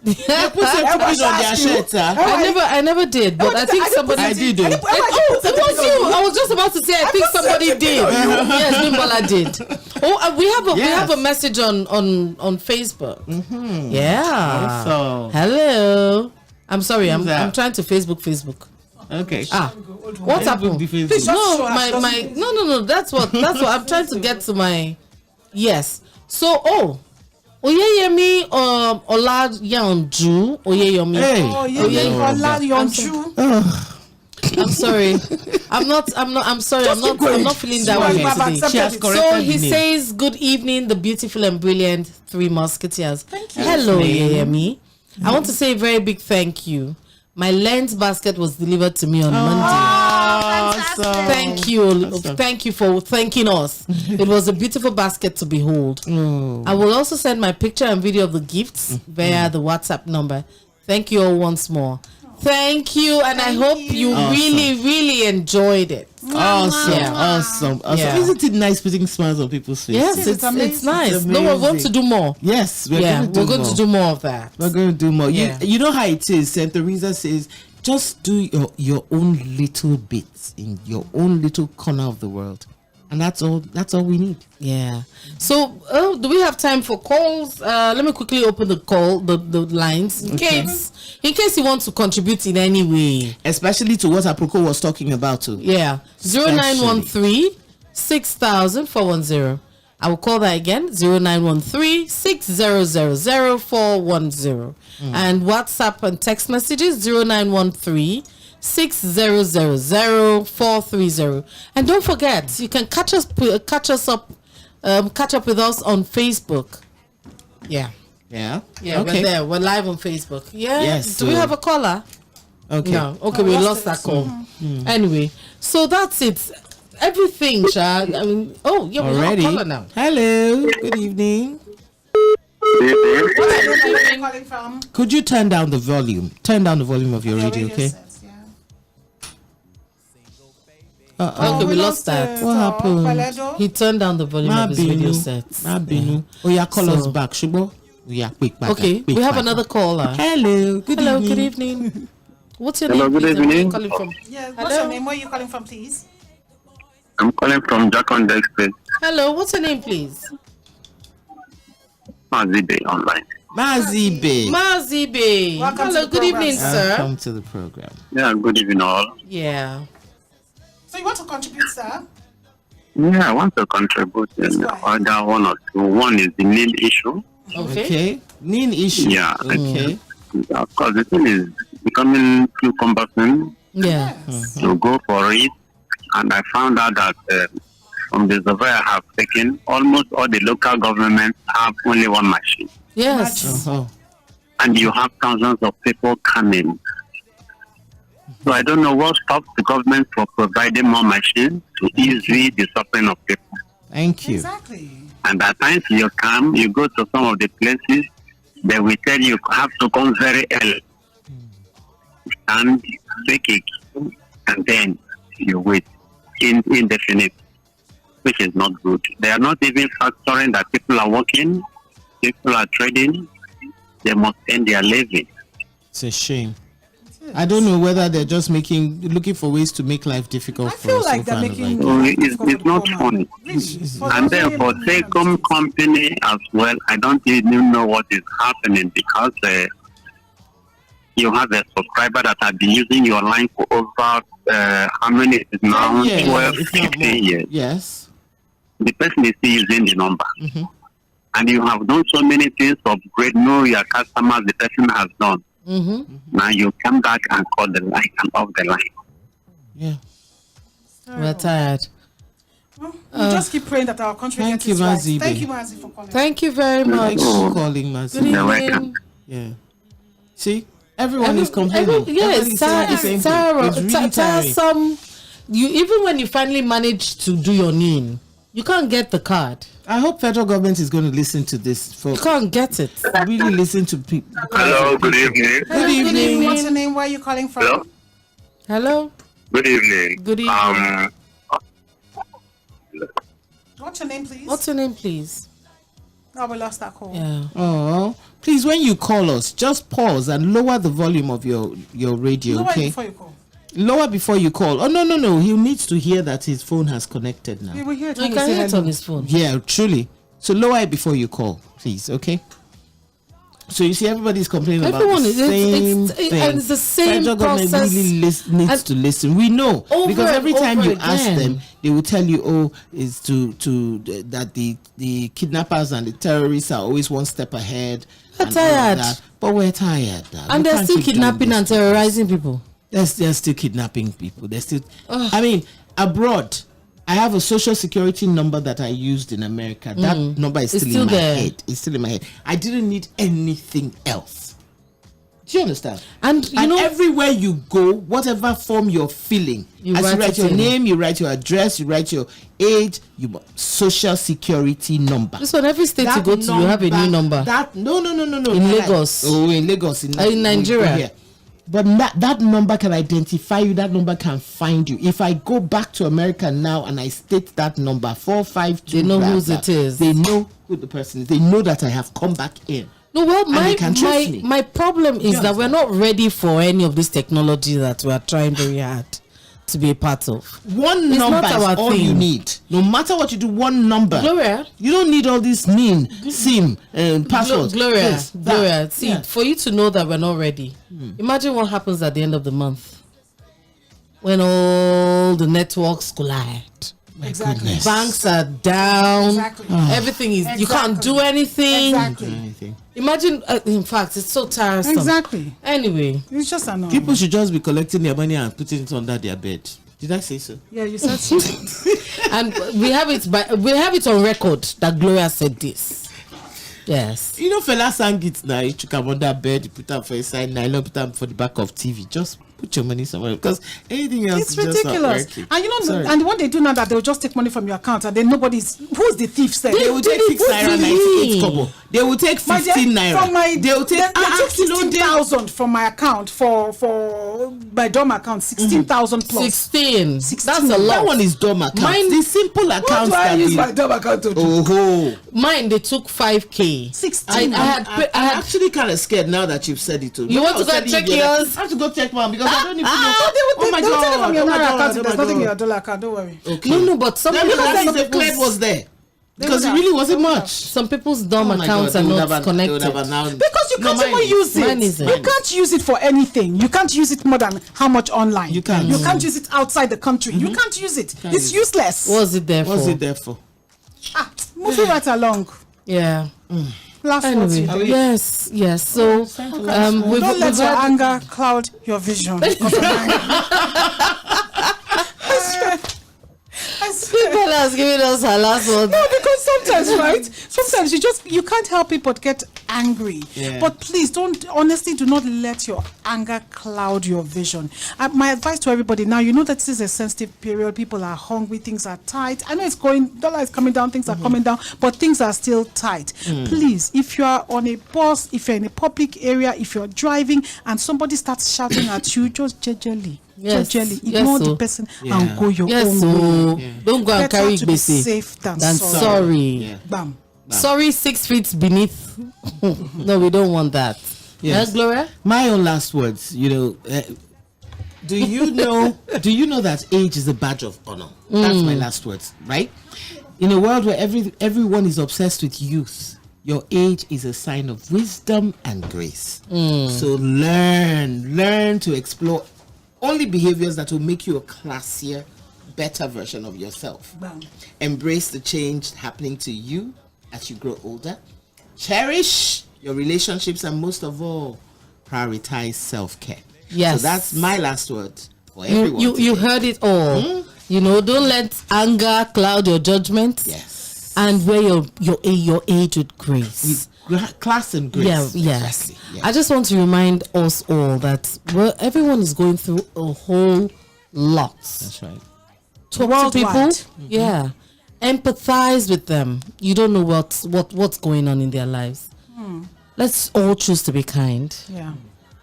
They put safety pin on their shirt. I never did, but I think somebody. I did. It was you. I was just about to say. I think somebody did. Yes, Bimbo did. Oh, we have a message on Facebook. Yeah. So hello. I'm sorry. I'm trying to Facebook. Okay. What happened? No. That's what I'm trying to get to my. Yes. So Oyeyemi Olayanju Oyeyomi. Olayanju. I'm sorry. I'm sorry. I'm not feeling that way today. She has corrected So he says, "Good evening, the beautiful and brilliant Three Musketeers." Thank you. Hello, Oyeyemi. I want to say a very big thank you. My Lent basket was delivered to me on Monday. Awesome. Thank you. Thank you for thanking us. It was a beautiful basket to behold. I will also send my picture and video of the gifts via the WhatsApp number. Thank you all once more. Thank you, and I hope you really enjoyed it. Awesome. Yeah. Isn't it nice putting smiles on people's faces? Yes, it's nice. No, we're going to do more. Yes, we're going to do more of that. We're going to do more. Yeah. You know how it is. St. Teresa says, just do your own little bits in your own little corner of the world. And that's all we need. Yeah. So, do we have time for calls? Let me quickly open the lines in case you want to contribute in any way, especially to what Aproko was talking about too. Yeah. 0913 410. I will call that again, 0913-6000-410. And WhatsApp and text messages, 0913-6000-430. And don't forget, you can catch up with us on Facebook. Yeah. Yeah. Yeah, Okay. we're there. We're live on Facebook. Yeah. Yes, Do we so- have a caller? Okay. No. Okay, we lost that call. Anyway, so that's it. Everything, Chad. I mean, we have a caller now. Hello. Good evening. Where are you calling from? Could you turn down the volume? Turn down the volume of your radio, okay? Okay, we lost that. What happened? He turned down the volume of his radio set. Oh, yeah, call us back, Shubo. Yeah, quick back. Okay, we have another caller. Hello. Good Hello, evening. good evening. What's your Hello, name? good please, and where evening. you calling from? Yeah, what's Hello? your name? Where are you calling from, please? I'm calling from Jackon Express. Hello, what's your name, please? Mazibe online. Mazibe. Mazibe. Welcome Hello, to the good evening, program, sir. Welcome to the program. Yeah, good evening all. Yeah. So you want to contribute, sir? Yeah, I want to contribute in order one or two. One is the main issue. Okay. Mean issue. Yeah. Okay. Of course, the thing is becoming too cumbersome Yeah. to go for it. And I found out that from the survey I have taken, almost all the local governments have only one machine. Yes. And you have thousands of people coming. So I don't know what stops the government from providing more machines to ease the suffering of people. Thank you. Exactly. And at times you come, you go to some of the places, they will tell you have to come very early and take it, and then you wait indefinite, which is not good. They are not even factoring that people are working, people are trading, they must earn their living. It's a shame. I don't know whether they're just looking for ways to make life difficult for us. like they're making It's not funny. And then for Telecom company as well, I don't even know what is happening because you have a subscriber that have been using your line for over how many is it now? 12, 15 years. Yes. The person is still using the number. And you have done so many things to upgrade, know your customers the person has done. Now you come back and call the line and off the line. Yeah. We're tired. We just keep praying that our country Thank gets you, its rights. Mazibe. Thank you, Mazi, for calling. Thank you very much. Thanks for calling, Good Mazi. evening. Yeah. See, everyone is complaining. Yes, It's really tiring. some. You even when you finally manage to do your NIN, you can't get the card. I hope federal government is going to listen to this. You can't get it. Really listen to people. Hello, good evening. Good evening. What's your name? Where are you calling from? Hello? Hello. Good evening. Good evening. What's your name, please? What's your name, please? Oh, we lost that call. Yeah. Oh, please, when you call us, just pause and lower the volume of your radio, Lower it okay? before you call. Lower before you call. Oh, no. He needs to hear that his phone has connected now. We will hear it. You when we can say hear it hello. on his phone. Yeah, truly. So lower it before you call, please, okay? So you see, everybody's complaining Everyone about the is- same it's- thing. and it's the same Federal government process. really needs And to listen. We know over because every and time over you ask again. them, they will tell you, "Oh, it's to that the kidnappers and the terrorists are always one step ahead." We're and all of tired. that. But we're tired now. And We they're can't still keep doing kidnapping this. and terrorizing people. They're still kidnapping people. They're still. I mean, abroad, I have a social security number that I used in America. That number is It's still still in my there. head. It's still in my head. I didn't need anything else. Do you understand? And you know, everywhere you go, whatever form you're filling, You as write you write it your in. name, you write your address, you write your age, your social security number. this one, every state you go to, you have a new number. That no. In Lagos. In Lagos. In Nigeria. Yeah. But that number can identify you. That number can find you. If I go back to America now and I state that number 452, They know whose it is. They know who the person is. They know that I have come back in. No, well, And they can trust me. my problem is that we're not ready for any of this technology that we are trying very hard to be a part of. One It's number not is our all thing. you need. No matter what you do, one number. Gloria, You don't need all this SIM, passwords. Gloria, this, that. Gloria. See, Yeah. for you to know that we're not ready, imagine what happens at the end of the month when all the networks collide. Exactly. Banks are down. Exactly. Everything is. You can't do anything. Exactly. Imagine. In fact, it's so tiresome. Exactly. Anyway, it's just annoying. People should just be collecting their money and putting it under their bed. Did I say so? Yeah, you said so. And we have it on record that Gloria said this. Yes. You know, fella sang it now. You took them under bed, you put them for inside nylon, put them for the back of TV. Just put your money somewhere because anything else it's is ridiculous. Just not and you know, and what they do now that they'll just take money from your account and then nobody's who's the thief said they will take 6 naira 98 kobo. They will take 15 naira. From my, they will take they took 16,000 from my account for my dorm account 16,000 plus 16. That's a lot. That one is dorm account. Mine, the simple account. What do I use my dorm account to do? Mine they took 5K. 16. I'm actually kind of scared now that you've said it to me. You want to go check yours? I have to go check one because I don't even know. They will take it from your Naira account. There's nothing in your dollar account. Don't worry. Okay. No, but some people the clear was there. Because it really wasn't much. Some people's dorm accounts are not connected. Because you can't even use it. You can't use it for anything. You can't use it more than how much online. You can't use it outside the country. You can't use it. It's useless. What's it there for? What's it there for? Moving right along. Yeah. Last anyway, yes. So don't let your anger cloud your vision. People has given us her last one. No, because sometimes, right? Sometimes you can't help it but get angry. Yeah. But please do not let your anger cloud your vision. My advice to everybody now, you know that this is a sensitive period. People are hungry, things are tight. I know dollar is coming down, things are coming down, but things are still tight. Please, if you are on a bus, if you're in a public area, if you're driving and somebody starts shouting at you, just gingerly. Ignore the person and go your own way. Don't go and carry to be safe than sorry. Bam. Sorry 6 feet beneath. No, we don't want that. Yes, Gloria? My own last words, do you know that age is a badge of honor? That's my last words, right? In a world where everyone is obsessed with youth, your age is a sign of wisdom and grace. So learn to explore only behaviors that will make you a classier, better version of yourself. Bam. Embrace the change happening to you as you grow older. Cherish your relationships and most of all, prioritize self-care. Yes. So that's my last word for everyone. You heard it all. Don't let anger cloud your judgment. Yes. And wear your age with grace. Class and grace. Yes. I just want to remind us all that everyone is going through a whole lot. That's right. Talk to people. Empathize with them. You don't know what's going on in their lives. Let's all choose to be kind.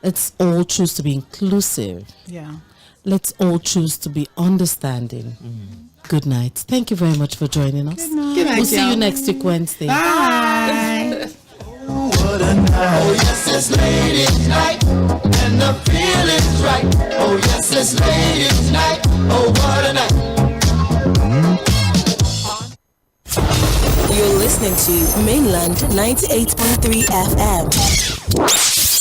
Let's all choose to be inclusive. Let's all choose to be understanding. Good night. Thank you very much for joining us. Good night. We'll see you next week Wednesday. Bye. What a night. Oh yes, it's ladies' night, and the feeling's right. Oh yes, it's ladies' night. Oh what a night. You're listening to Mainland 98.3 FM.